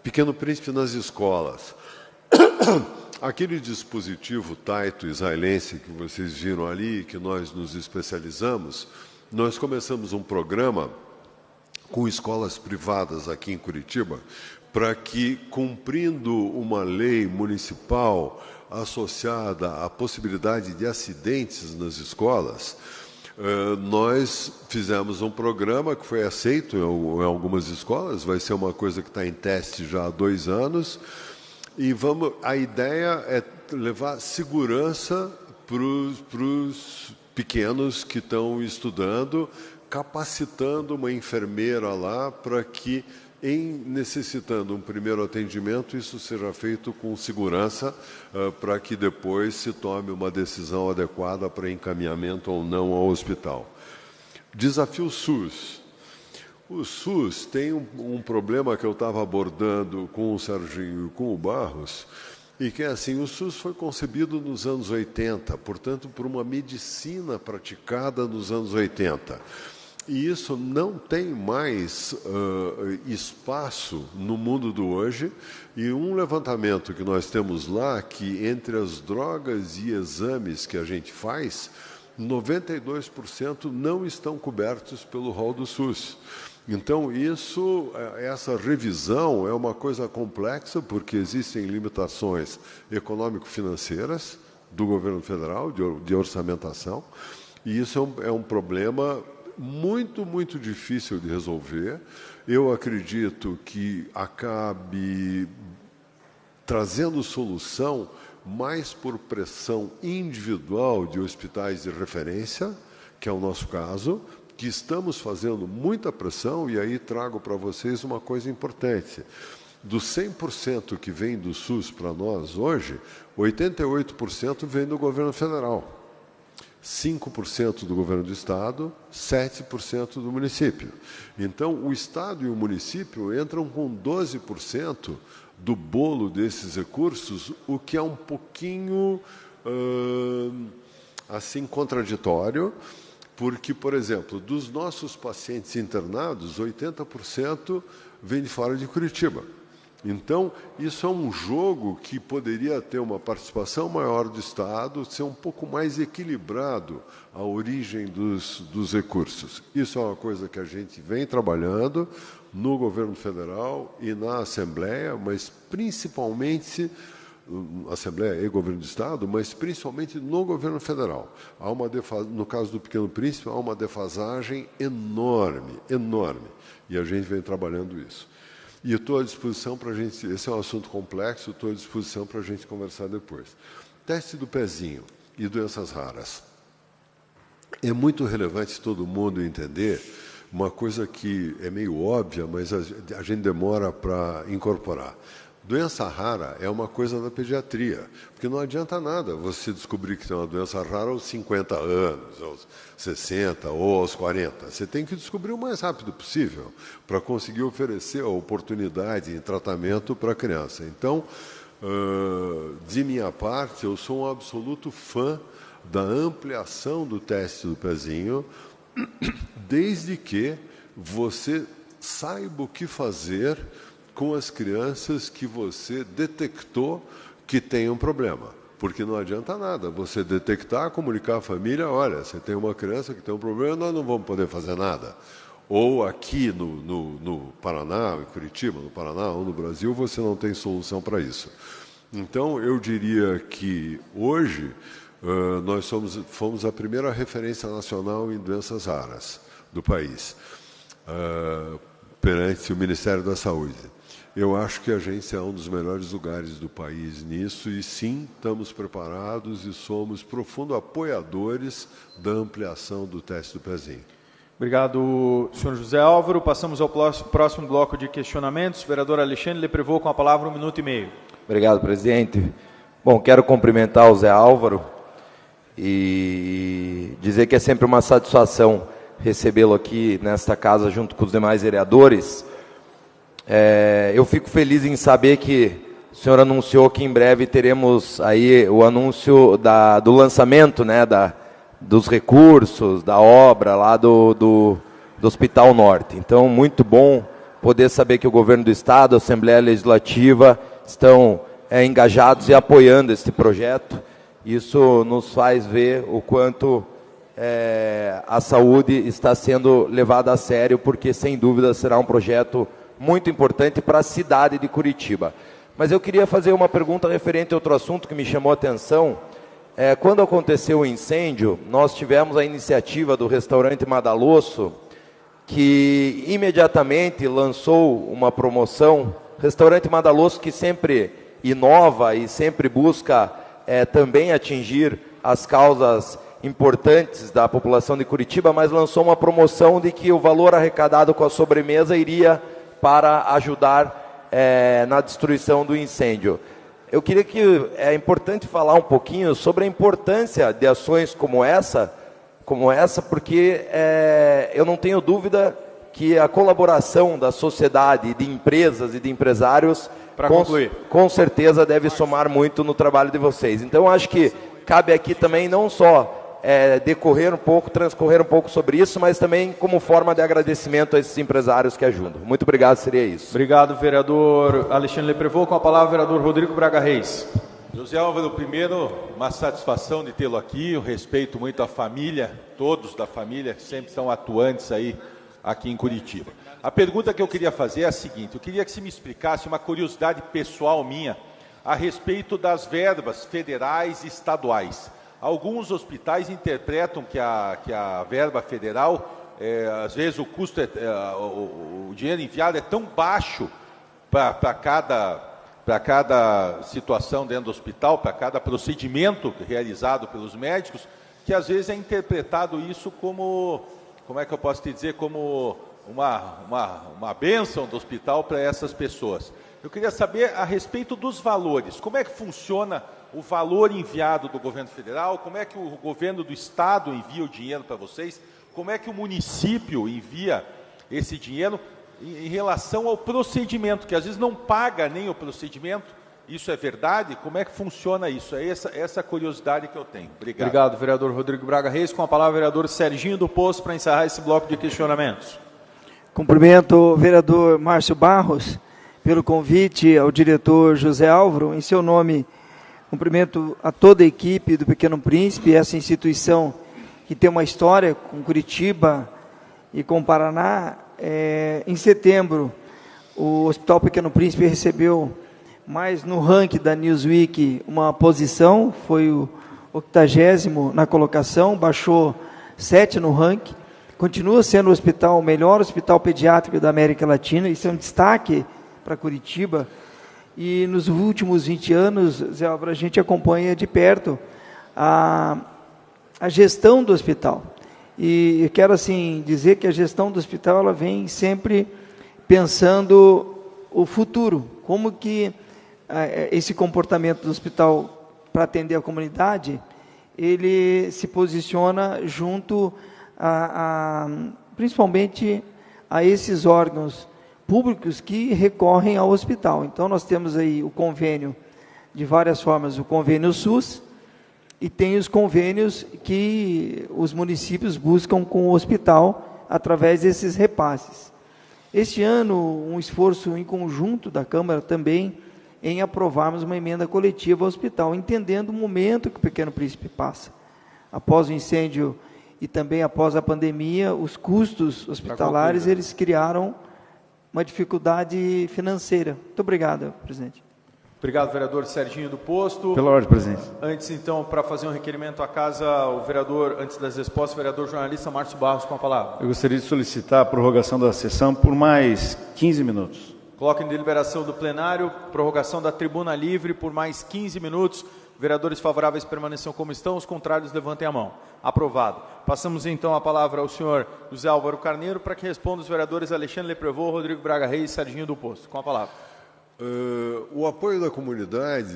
Pequeno Príncipe nas escolas. Aquele dispositivo Taito israelense que vocês viram ali, que nós nos especializamos, nós começamos um programa com escolas privadas aqui em Curitiba, para que, cumprindo uma lei municipal associada à possibilidade de acidentes nas escolas, nós fizemos um programa que foi aceito em algumas escolas, vai ser uma coisa que está em teste já há 2 anos, e a ideia é levar segurança para os pequenos que estão estudando, capacitando uma enfermeira lá para que, necessitando um primeiro atendimento, isso seja feito com segurança, para que depois se tome uma decisão adequada para encaminhamento ou não ao hospital. Desafio SUS. O SUS tem um problema que eu estava abordando com o Serginho e com o Barros, e que é assim, o SUS foi concebido nos anos 80, portanto, por uma medicina praticada nos anos 80. E isso não tem mais espaço no mundo do hoje. E um levantamento que nós temos lá, que entre as drogas e exames que a gente faz, 92% não estão cobertos pelo rol do SUS. Então, essa revisão é uma coisa complexa, porque existem limitações econômico-financeiras do governo federal, de orçamentação, e isso é um problema muito, muito difícil de resolver. Eu acredito que acabe trazendo solução mais por pressão individual de hospitais de referência, que é o nosso caso, que estamos fazendo muita pressão, e aí trago para vocês uma coisa importante. Dos 100% que vem do SUS para nós hoje, 88% vem do governo federal. 5% do governo do Estado, 7% do município. Então, o Estado e o município entram com 12% do bolo desses recursos, o que é um pouquinho assim contraditório, porque, por exemplo, dos nossos pacientes internados, 80% vem de fora de Curitiba. Então, isso é um jogo que poderia ter uma participação maior do Estado, ser um pouco mais equilibrado a origem dos recursos. Isso é uma coisa que a gente vem trabalhando no governo federal e na Assembleia, mas principalmente, Assembleia e Governo do Estado, mas principalmente no governo federal. No caso do Pequeno Príncipe, há uma defasagem enorme, enorme, e a gente vem trabalhando isso. E estou à disposição para a gente, esse é um assunto complexo, estou à disposição para a gente conversar depois. Teste do pezinho e doenças raras. É muito relevante todo mundo entender uma coisa que é meio óbvia, mas a gente demora para incorporar. Doença rara é uma coisa da pediatria, porque não adianta nada você descobrir que tem uma doença rara aos 50 anos, aos 60 ou aos 40. Você tem que descobrir o mais rápido possível para conseguir oferecer a oportunidade em tratamento para a criança. Então, de minha parte, eu sou um absoluto fã da ampliação do teste do pezinho, desde que você saiba o que fazer com as crianças que você detectou que tem um problema. Porque não adianta nada você detectar, comunicar à família, olha, você tem uma criança que tem um problema, nós não vamos poder fazer nada. Ou aqui no Paraná, em Curitiba, no Paraná ou no Brasil, você não tem solução para isso. Então, eu diria que hoje nós fomos a primeira referência nacional em doenças raras do país, perante o Ministério da Saúde. Eu acho que a agência é um dos melhores lugares do país nisso, e sim, estamos preparados e somos profundos apoiadores da ampliação do teste do pezinho. Obrigado, senhor José Álvaro. Passamos ao próximo bloco de questionamentos. Vereador Alexandre Leprevaux, com a palavra, 1 minuto e meio. Obrigado, presidente. Bom, quero cumprimentar o Zé Álvaro e dizer que é sempre uma satisfação recebê-lo aqui nesta casa junto com os demais vereadores. Eu fico feliz em saber que o senhor anunciou que em breve teremos aí o anúncio do lançamento, né, dos recursos, da obra lá do Hospital Norte. Então, muito bom poder saber que o governo do Estado, a Assembleia Legislativa, estão engajados e apoiando este projeto. Isso nos faz ver o quanto a saúde está sendo levada a sério, porque, sem dúvida, será um projeto muito importante para a cidade de Curitiba. Mas eu queria fazer uma pergunta referente a outro assunto que me chamou a atenção. Quando aconteceu o incêndio, nós tivemos a iniciativa do restaurante Madalosso, que imediatamente lançou uma promoção. Restaurante Madalosso, que sempre inova e sempre busca também atingir as causas importantes da população de Curitiba, mas lançou uma promoção de que o valor arrecadado com a sobremesa iria para ajudar na destruição do incêndio. Eu queria que é importante falar um pouquinho sobre a importância de ações como essa, porque eu não tenho dúvida que a colaboração da sociedade, de empresas e de empresários, com certeza deve somar muito no trabalho de vocês. Então, acho que cabe aqui também não só transcorrer um pouco sobre isso, mas também como forma de agradecimento a esses empresários que ajudam. Muito obrigado, seria isso. Obrigado, vereador Alexandre Leprevaux. Com a palavra, vereador Rodrigo Braga Reis. José Álvaro, primeiro, uma satisfação de tê-lo aqui, eu respeito muito a família, todos da família, que sempre são atuantes aqui em Curitiba. A pergunta que eu queria fazer é a seguinte: eu queria que você me explicasse uma curiosidade pessoal minha a respeito das verbas federais e estaduais. Alguns hospitais interpretam que a verba federal, às vezes o custo, o dinheiro enviado é tão baixo para cada situação dentro do hospital, para cada procedimento realizado pelos médicos, que às vezes é interpretado isso como, como é que eu posso te dizer, como uma bênção do hospital para essas pessoas. Eu queria saber a respeito dos valores, como é que funciona o valor enviado do governo federal, como é que o governo do estado envia o dinheiro para vocês, como é que o município envia esse dinheiro em relação ao procedimento, que às vezes não paga nem o procedimento. Isso é verdade? Como é que funciona isso? É essa curiosidade que eu tenho. Obrigado. Obrigado, vereador Rodrigo Braga Reis. Com a palavra, vereador Serginho do Poço, para encerrar esse bloco de questionamentos. Cumprimento o vereador Márcio Barros pelo convite ao diretor José Álvaro. Em seu nome, cumprimento a toda a equipe do Pequeno Príncipe, essa instituição que tem uma história com Curitiba e com o Paraná. Em setembro, o Hospital Pequeno Príncipe recebeu mais no ranking da Newsweek uma posição, foi o 80º na colocação, baixou 7 no ranking, continua sendo o melhor hospital pediátrico da América Latina, isso é um destaque para Curitiba. E nos últimos 20 anos, Zé Álvaro, a gente acompanha de perto a gestão do hospital. E eu quero assim dizer que a gestão do hospital ela vem sempre pensando o futuro, como que esse comportamento do hospital para atender a comunidade, ele se posiciona junto principalmente a esses órgãos públicos que recorrem ao hospital. Então nós temos aí o convênio de várias formas, o convênio SUS, e tem os convênios que os municípios buscam com o hospital através desses repasses. Este ano, um esforço em conjunto da Câmara também em aprovarmos uma emenda coletiva ao hospital, entendendo o momento que o Pequeno Príncipe passa. Após o incêndio e também após a pandemia, os custos hospitalares, eles criaram uma dificuldade financeira. Muito obrigado, presidente. Obrigado, vereador Serginho do Posto. Pela ordem, presidente. Antes, então, para fazer um requerimento à casa, o vereador, antes das respostas, o vereador jornalista Márcio Barros com a palavra. Eu gostaria de solicitar a prorrogação da sessão por mais 15 minutos. Coloco em deliberação do plenário, prorrogação da tribuna livre por mais 15 minutos. Vereadores favoráveis permaneçam como estão, os contrários levantem a mão. Aprovado. Passamos então a palavra ao senhor José Álvaro Carneiro para que responda os vereadores Alexandre Leprevaux, Rodrigo Braga Reis e Serginho do Posto. Com a palavra. O apoio da comunidade,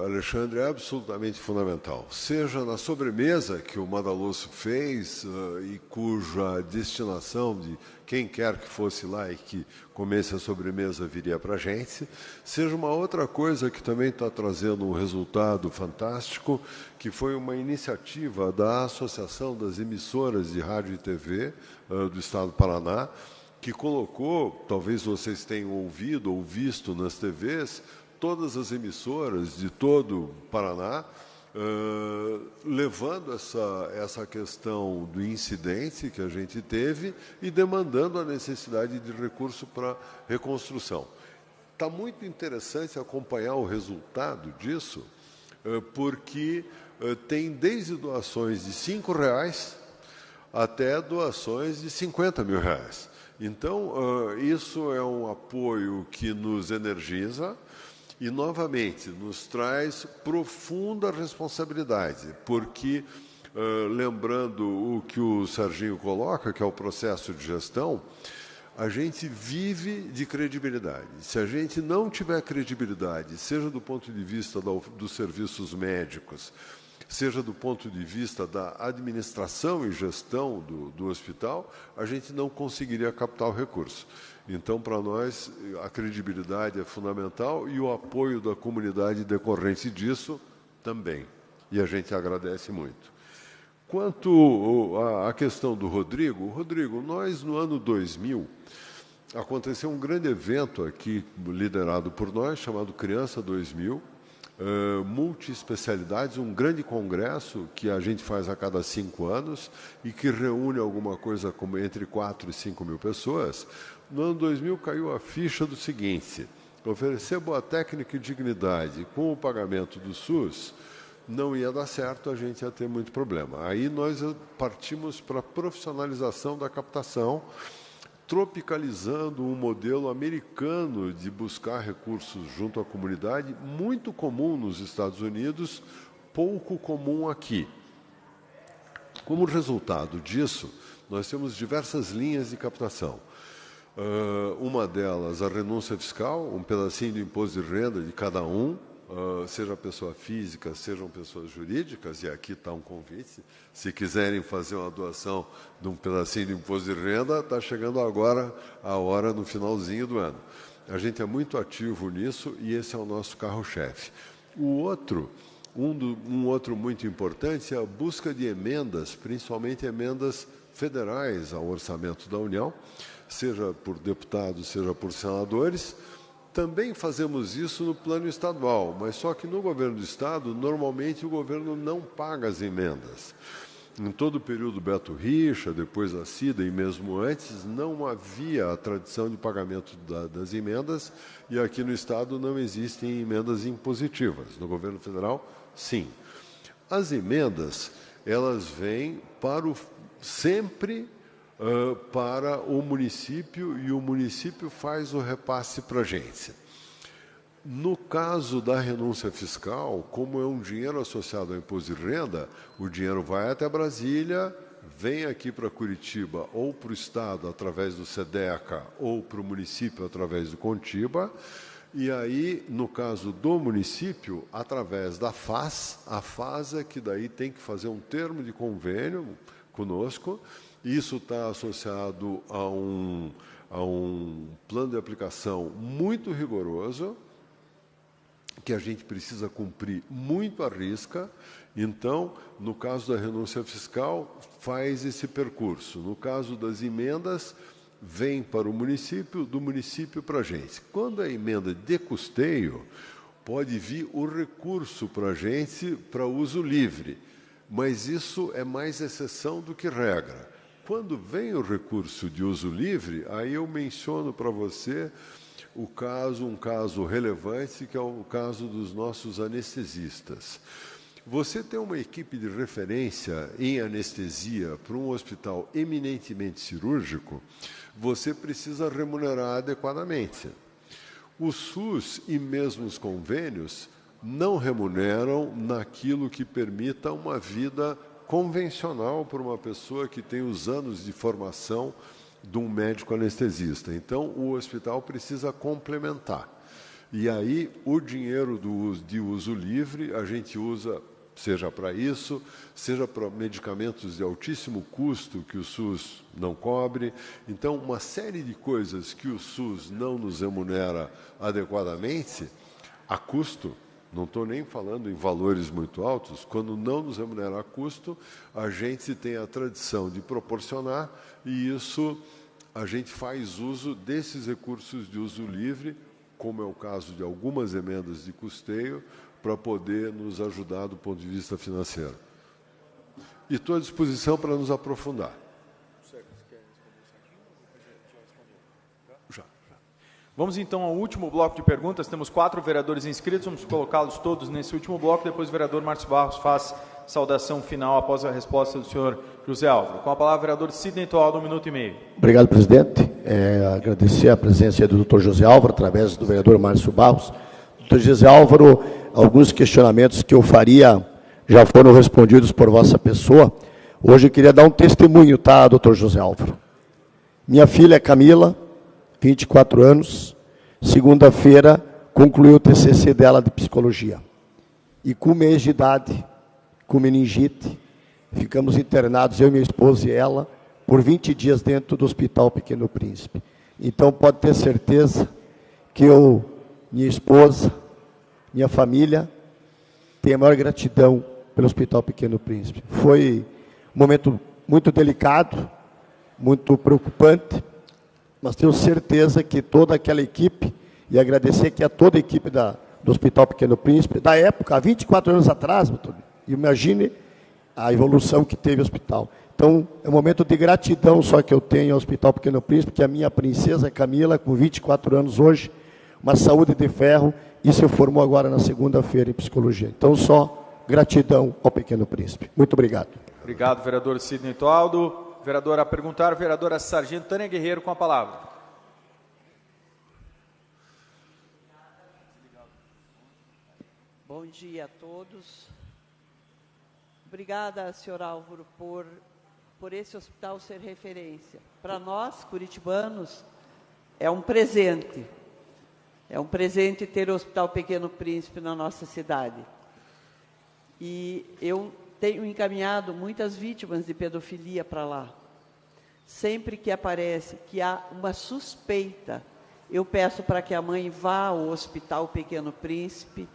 Alexandre, é absolutamente fundamental. Seja na sobremesa que o Madalosso fez e cuja destinação de quem quer que fosse lá e que comesse a sobremesa viria para a gente, seja uma outra coisa que também está trazendo um resultado fantástico, que foi uma iniciativa da Associação das Emissoras de Rádio e TV do Estado do Paraná, que colocou, talvez vocês tenham ouvido ou visto nas TVs, todas as emissoras de todo o Paraná, levando essa questão do incidente que a gente teve e demandando a necessidade de recurso para reconstrução. Está muito interessante acompanhar o resultado disso, porque tem desde doações de R$5 até doações de R$50 mil. Então, isso é um apoio que nos energiza e, novamente, nos traz profunda responsabilidade, porque, lembrando o que o Serginho coloca, que é o processo de gestão, a gente vive de credibilidade. Se a gente não tiver credibilidade, seja do ponto de vista dos serviços médicos, seja do ponto de vista da administração e gestão do hospital, a gente não conseguiria captar o recurso. Então, para nós, a credibilidade é fundamental e o apoio da comunidade decorrente disso também. E a gente agradece muito. Quanto à questão do Rodrigo, nós no ano 2000, aconteceu um grande evento aqui, liderado por nós, chamado Criança 2000, multiespecialidades, um grande congresso que a gente faz a cada 5 anos e que reúne alguma coisa como entre 4 e 5 mil pessoas. No ano 2000 caiu a ficha do seguinte: oferecer boa técnica e dignidade com o pagamento do SUS não ia dar certo, a gente ia ter muito problema. Aí nós partimos para a profissionalização da captação, tropicalizando um modelo americano de buscar recursos junto à comunidade, muito comum nos Estados Unidos, pouco comum aqui. Como resultado disso, nós temos diversas linhas de captação. Uma delas, a renúncia fiscal, um pedacinho do imposto de renda de cada um, seja pessoa física, sejam pessoas jurídicas, e aqui está um convite, se quiserem fazer uma doação de um pedacinho de imposto de renda, está chegando agora a hora no finalzinho do ano. A gente é muito ativo nisso e esse é o nosso carro-chefe. Um outro muito importante é a busca de emendas, principalmente emendas federais ao orçamento da União, seja por deputados, seja por senadores. Também fazemos isso no plano estadual, mas só que no governo do Estado, normalmente o governo não paga as emendas. Em todo o período Beto Richa, depois da Cida e mesmo antes, não havia a tradição de pagamento das emendas e aqui no Estado não existem emendas impositivas. No governo federal, sim. As emendas, elas vêm sempre para o município e o município faz o repasse para a gente. No caso da renúncia fiscal, como é um dinheiro associado ao imposto de renda, o dinheiro vai até Brasília, vem aqui para Curitiba ou para o Estado através do SEDECA ou para o município através do Contiba, e aí, no caso do município, através da FAS, a FAS é que daí tem que fazer um termo de convênio conosco. Isso está associado a um plano de aplicação muito rigoroso, que a gente precisa cumprir muito à risca. Então, no caso da renúncia fiscal, faz esse percurso. No caso das emendas, vem para o município, do município para a gente. Quando a emenda de custeio, pode vir o recurso para a gente para uso livre, mas isso é mais exceção do que regra. Quando vem o recurso de uso livre, aí eu menciono para você um caso relevante, que é o caso dos nossos anestesistas. Você tem uma equipe de referência em anestesia para um hospital eminentemente cirúrgico, você precisa remunerar adequadamente. O SUS e mesmo os convênios não remuneram naquilo que permita uma vida convencional para uma pessoa que tem os anos de formação de um médico anestesista. Então, o hospital precisa complementar. E aí, o dinheiro de uso livre, a gente usa, seja para isso, seja para medicamentos de altíssimo custo que o SUS não cobre. Então, uma série de coisas que o SUS não nos remunera adequadamente, a custo. Não estou nem falando em valores muito altos. Quando não nos remunera a custo, a gente tem a tradição de proporcionar e isso a gente faz uso desses recursos de uso livre, como é o caso de algumas emendas de custeio, para poder nos ajudar do ponto de vista financeiro. E estou à disposição para nos aprofundar. Vamos então ao último bloco de perguntas. Temos 4 vereadores inscritos, vamos colocá-los todos nesse último bloco. Depois o vereador Márcio Barros faz saudação final após a resposta do senhor José Álvaro. Com a palavra, o vereador Sidney Toaldo, 1 minuto e meio. Obrigado, presidente. Agradecer a presença do Dr. José Álvaro, através do vereador Márcio Barros. Dr. José Álvaro, alguns questionamentos que eu faria já foram respondidos por vossa pessoa. Hoje eu queria dar um testemunho, tá, Dr. José Álvaro? Minha filha Camila, 24 anos, segunda-feira concluiu o TCC dela de psicologia. E com 1 mês de idade, com meningite, ficamos internados, eu, minha esposa e ela, por 20 dias dentro do Hospital Pequeno Príncipe. Então pode ter certeza que eu, minha esposa, minha família, tem a maior gratidão pelo Hospital Pequeno Príncipe. Foi um momento muito delicado, muito preocupante, mas tenho certeza que toda aquela equipe, e agradecer aqui a toda a equipe do Hospital Pequeno Príncipe, da época, há 24 anos atrás, doutor, imagine a evolução que teve o hospital. Então, é um momento de gratidão só que eu tenho ao Hospital Pequeno Príncipe, que a minha princesa Camila, com 24 anos hoje, uma saúde de ferro, e se formou agora na segunda-feira em psicologia. Então, só gratidão ao Pequeno Príncipe. Muito obrigado. Obrigado, vereador Sidney Toaldo. Vereador a perguntar, vereadora Sargento Tânia Guerreiro com a palavra. Bom dia a todos. Obrigada, senhor Álvaro, por esse hospital ser referência. Para nós, curitibanos, é um presente. É um presente ter o Hospital Pequeno Príncipe na nossa cidade. E eu tenho encaminhado muitas vítimas de pedofilia para lá. Sempre que aparece que há uma suspeita, eu peço para que a mãe vá ao Hospital Pequeno Príncipe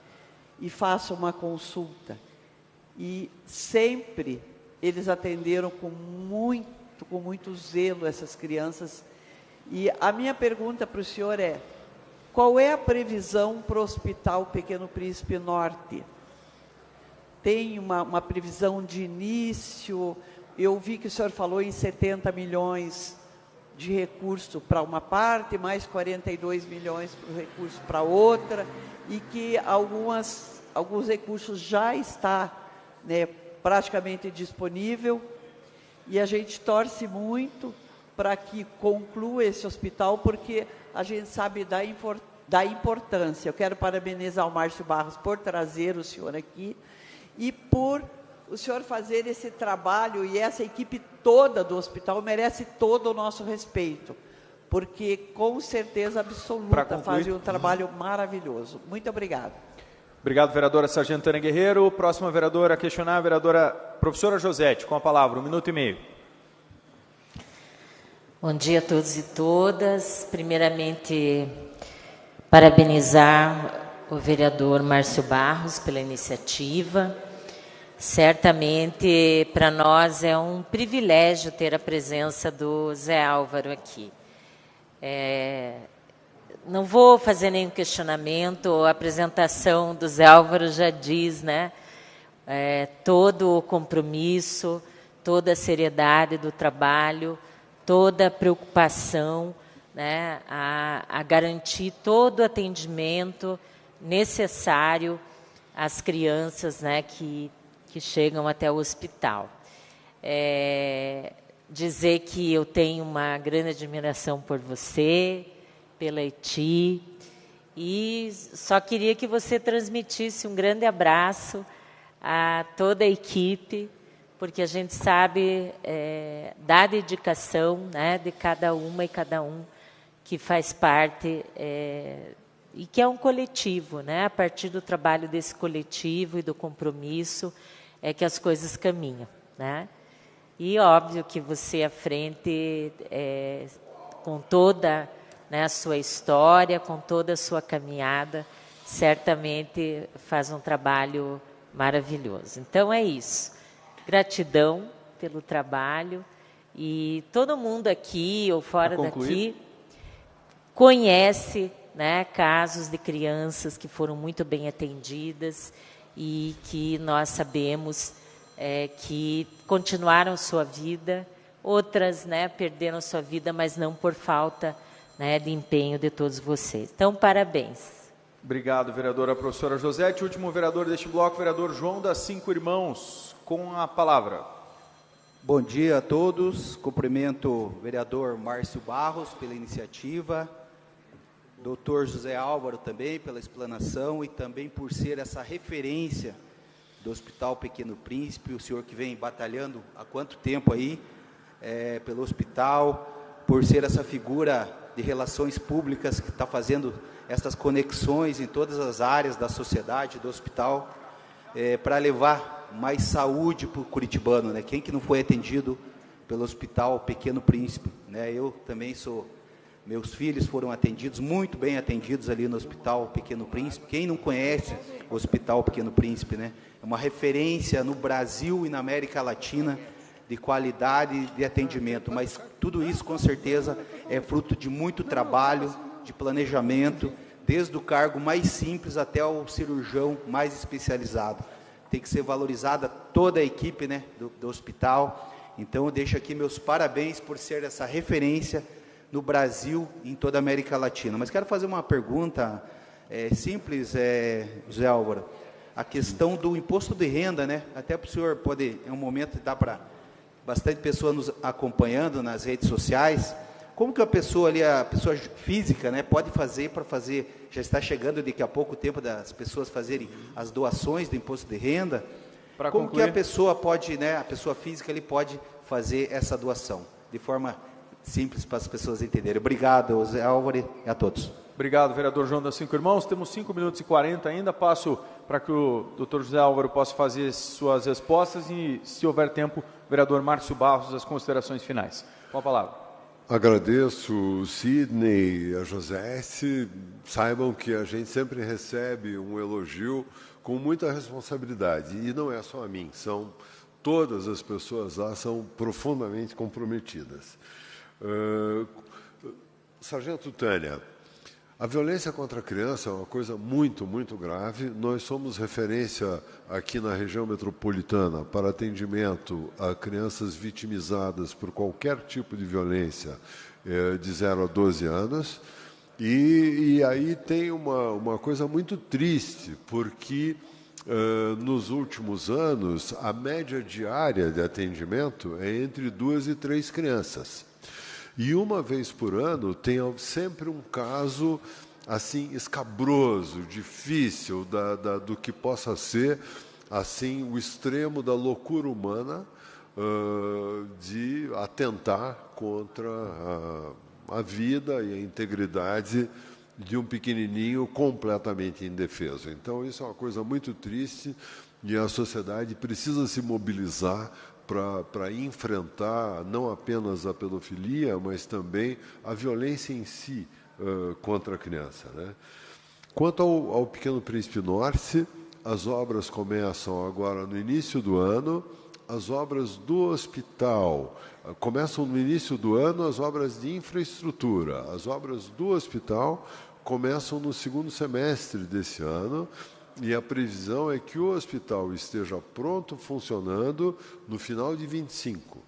e faça uma consulta. E sempre eles atenderam com muito zelo essas crianças. E a minha pergunta para o senhor é: qual é a previsão para o Hospital Pequeno Príncipe Norte? Tem uma previsão de início? Eu vi que o senhor falou em 70 milhões de recurso para uma parte, mais 42 milhões para o recurso para outra, e que alguns recursos já está, né, praticamente disponível, e a gente torce muito para que conclua esse hospital, porque a gente sabe da importância. Eu quero parabenizar o Márcio Barros por trazer o senhor aqui, e por o senhor fazer esse trabalho, e essa equipe toda do hospital merece todo o nosso respeito, porque com certeza absoluta fazem um trabalho maravilhoso. Muito obrigada. Obrigado, vereadora Sargento Tânia Guerreiro. Próxima vereadora a questionar, a vereadora professora Josete, com a palavra, 1 minuto e meio. Bom dia a todos e todas. Primeiramente, parabenizar o vereador Márcio Barros pela iniciativa. Certamente, para nós, é um privilégio ter a presença do Zé Álvaro aqui. Não vou fazer nenhum questionamento, a apresentação do Zé Álvaro já diz, né? Todo o compromisso, toda a seriedade do trabalho, toda a preocupação, né, a garantir todo o atendimento necessário às crianças, né, que chegam até o hospital. Dizer que eu tenho uma grande admiração por você, pela Eti, e só queria que você transmitisse um grande abraço a toda a equipe, porque a gente sabe da dedicação, né, de cada uma e cada um que faz parte, e que é um coletivo, né? A partir do trabalho desse coletivo e do compromisso é que as coisas caminham, né? E óbvio que você à frente, com toda, né, a sua história, com toda a sua caminhada, certamente faz um trabalho maravilhoso. Então é isso. Gratidão pelo trabalho E todo mundo aqui ou fora daqui conhece, né, casos de crianças que foram muito bem atendidas e que nós sabemos que continuaram sua vida, outras, né, perderam sua vida, mas não por falta, né, de empenho de todos vocês. Então, parabéns. Obrigado, vereadora professora Josete. Último vereador deste bloco, vereador João das Cinco Irmãos, com a palavra. Bom dia a todos. Cumprimento o vereador Márcio Barros pela iniciativa, doutor José Álvaro também pela explanação e também por ser essa referência do Hospital Pequeno Príncipe, o senhor que vem batalhando há quanto tempo aí pelo hospital, por ser essa figura de relações públicas que está fazendo essas conexões em todas as áreas da sociedade, do hospital, para levar mais saúde para o curitibano, né? Quem que não foi atendido pelo Hospital Pequeno Príncipe, né? Eu também meus filhos foram atendidos, muito bem atendidos ali no Hospital Pequeno Príncipe. Quem não conhece o Hospital Pequeno Príncipe, né? É uma referência no Brasil e na América Latina de qualidade de atendimento, mas tudo isso com certeza é fruto de muito trabalho, de planejamento, desde o cargo mais simples até o cirurgião mais especializado. Tem que ser valorizada toda a equipe, né, do hospital. Então eu deixo aqui meus parabéns por ser essa referência no Brasil e em toda a América Latina. Mas quero fazer uma pergunta simples, José Álvaro. A questão do imposto de renda, né? Até para o senhor pode, em um momento, dar para bastante pessoa nos acompanhando nas redes sociais. Como que a pessoa ali, a pessoa física, né, pode fazer para fazer, já está chegando daqui a pouco o tempo das pessoas fazerem as doações do imposto de renda, como que a pessoa pode, né, a pessoa física ele pode fazer essa doação, de forma simples para as pessoas entenderem. Obrigado, Zé Álvaro, e a todos. Obrigado, vereador João das Cinco Irmãos. Temos 5 minutos e 40 ainda, passo para que o doutor José Álvaro possa fazer suas respostas e, se houver tempo, o vereador Márcio Barros, as considerações finais. Com a palavra. Agradeço o Sidney e a Josete. Saibam que a gente sempre recebe um elogio com muita responsabilidade. E não é só a mim, todas as pessoas lá são profundamente comprometidas. Sargento Tânia, a violência contra a criança é uma coisa muito, muito grave. Nós somos referência aqui na região metropolitana para atendimento a crianças vitimizadas por qualquer tipo de violência de 0 a 12 anos. E aí tem uma coisa muito triste, porque nos últimos anos a média diária de atendimento é entre 2 e 3 crianças. E uma vez por ano tem sempre um caso assim escabroso, difícil do que possa ser assim o extremo da loucura humana de atentar contra a vida e a integridade de um pequenininho completamente indefeso. Então isso é uma coisa muito triste e a sociedade precisa se mobilizar para enfrentar não apenas a pedofilia, mas também a violência em si contra a criança, né? Quanto ao Pequeno Príncipe Norte, as obras começam agora no início do ano. As obras do hospital começam no início do ano, as obras de infraestrutura. As obras do hospital começam no segundo semestre desse ano. E a previsão é que o hospital esteja pronto, funcionando, no final de 25.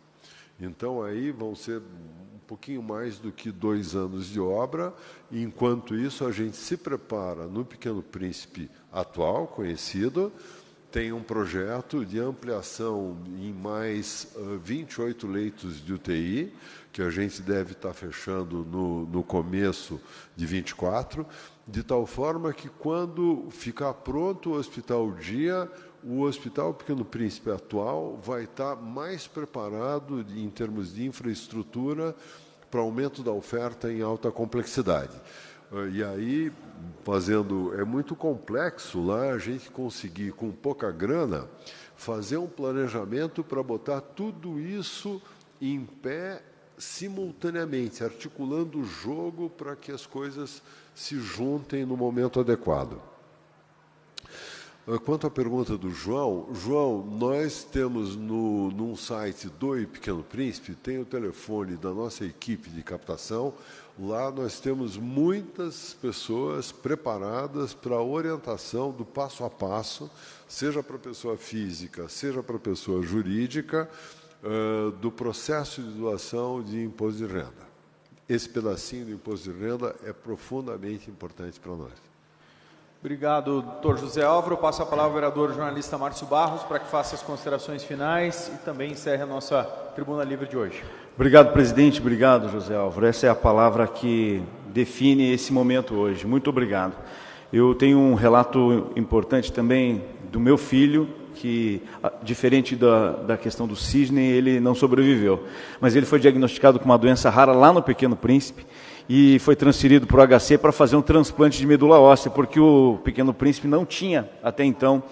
Então, aí vão ser um pouquinho mais do que 2 anos de obra. E, enquanto isso, a gente se prepara no Pequeno Príncipe atual, conhecido. Tem um projeto de ampliação em mais 28 leitos de UTI, que a gente deve estar fechando no começo de 24, de tal forma que, quando ficar pronto o Hospital Dia, o Hospital Pequeno Príncipe atual vai estar mais preparado em termos de infraestrutura para aumento da oferta em alta complexidade. E aí, é muito complexo lá a gente conseguir, com pouca grana, fazer um planejamento para botar tudo isso em pé simultaneamente, articulando o jogo para que as coisas se juntem no momento adequado. Quanto à pergunta do João, nós temos num site do Pequeno Príncipe, tem o telefone da nossa equipe de captação. Lá nós temos muitas pessoas preparadas para a orientação do passo a passo, seja para a pessoa física, seja para a pessoa jurídica, do processo de doação de imposto de renda. Esse pedacinho do imposto de renda é profundamente importante para nós. Obrigado, doutor José Álvaro. Passo a palavra ao vereador jornalista Márcio Barros para que faça as considerações finais e também encerre a nossa tribuna livre de hoje. Obrigado, presidente. Obrigado, José Álvaro. Essa é a palavra que define esse momento hoje. Muito obrigado. Eu tenho um relato importante também do meu filho, que, diferente da questão do Sidney, ele não sobreviveu. Mas ele foi diagnosticado com uma doença rara lá no Pequeno Príncipe e foi transferido para o HC para fazer um transplante de medula óssea, porque o Pequeno Príncipe não tinha, até então,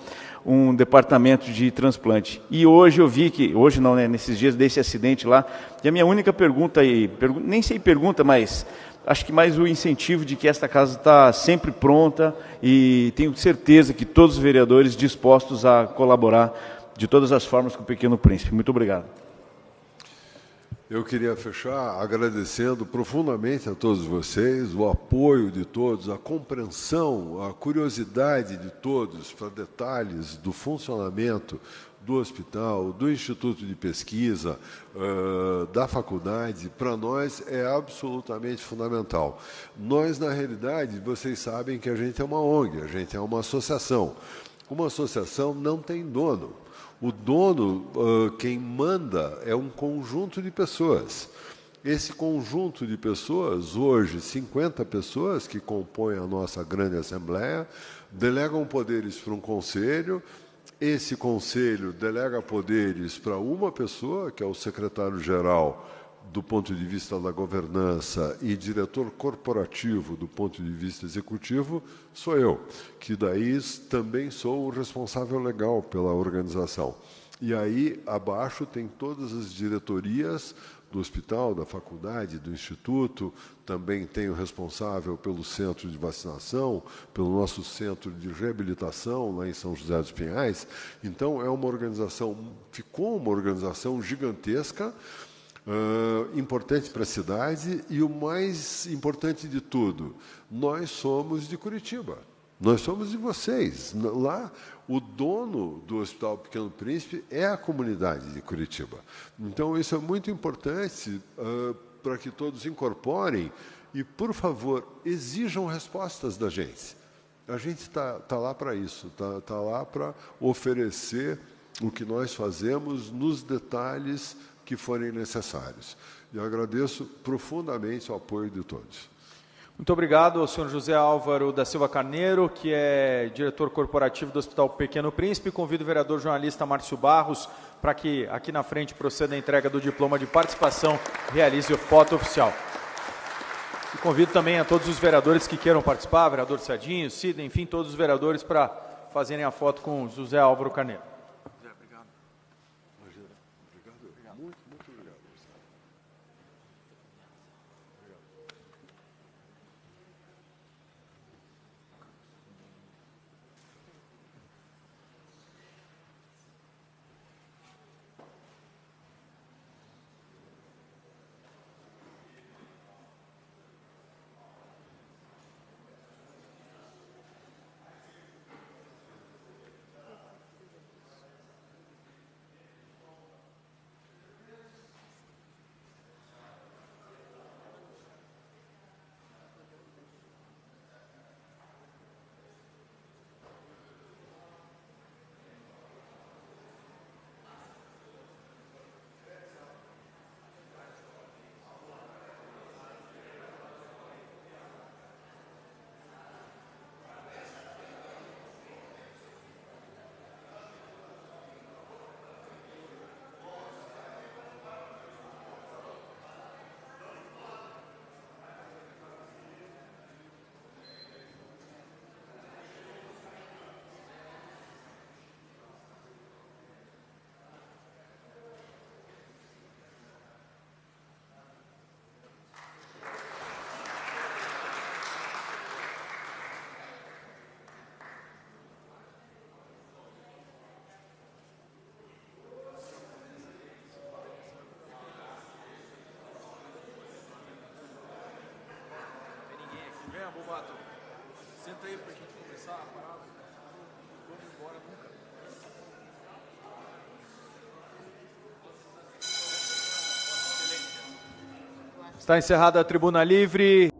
um departamento de transplante. E hoje eu vi que, hoje não, né, nesses dias desse acidente lá, e a minha única pergunta, nem sei pergunta, mas acho que mais o incentivo de que esta casa está sempre pronta e tenho certeza que todos os vereadores dispostos a colaborar de todas as formas com o Pequeno Príncipe. Muito obrigado. Eu queria fechar agradecendo profundamente a todos vocês, o apoio de todos, a compreensão, a curiosidade de todos para detalhes do funcionamento do hospital, do Instituto de Pesquisa, da faculdade. Para nós é absolutamente fundamental. Nós, na realidade, vocês sabem que a gente é uma ONG, a gente é uma associação. Uma associação não tem dono. O dono, quem manda, é um conjunto de pessoas. Esse conjunto de pessoas, hoje, 50 pessoas que compõem a nossa grande assembleia, delegam poderes para um conselho. Esse conselho delega poderes para uma pessoa, que é o secretário-geral do ponto de vista da governança e diretor corporativo do ponto de vista executivo, sou eu, que daí também sou o responsável legal pela organização. E aí, abaixo, tem todas as diretorias do hospital, da faculdade, do instituto, também tem o responsável pelo centro de vacinação, pelo nosso centro de reabilitação lá em São José dos Pinhais. Então, é uma organização, ficou uma organização gigantesca, importante para a cidade, e o mais importante de tudo, nós somos de Curitiba, nós somos de vocês. Lá, o dono do Hospital Pequeno Príncipe é a comunidade de Curitiba. Então, isso é muito importante para que todos incorporem e, por favor, exijam respostas da gente. A gente está lá para isso, está lá para oferecer o que nós fazemos nos detalhes que forem necessários. E eu agradeço profundamente o apoio de todos. Muito obrigado ao senhor José Álvaro da Silva Carneiro, que é diretor corporativo do Hospital Pequeno Príncipe. Convido o vereador jornalista Márcio Barros para que aqui na frente proceda a entrega do diploma de participação, realize o foto oficial. E convido também a todos os vereadores que queiram participar, vereador Sadinho, Cida, enfim, todos os vereadores para fazerem a foto com o José Álvaro Carneiro. Bobato? Senta aí para a gente começar a parada. Não vamos embora nunca. Está encerrada a tribuna livre.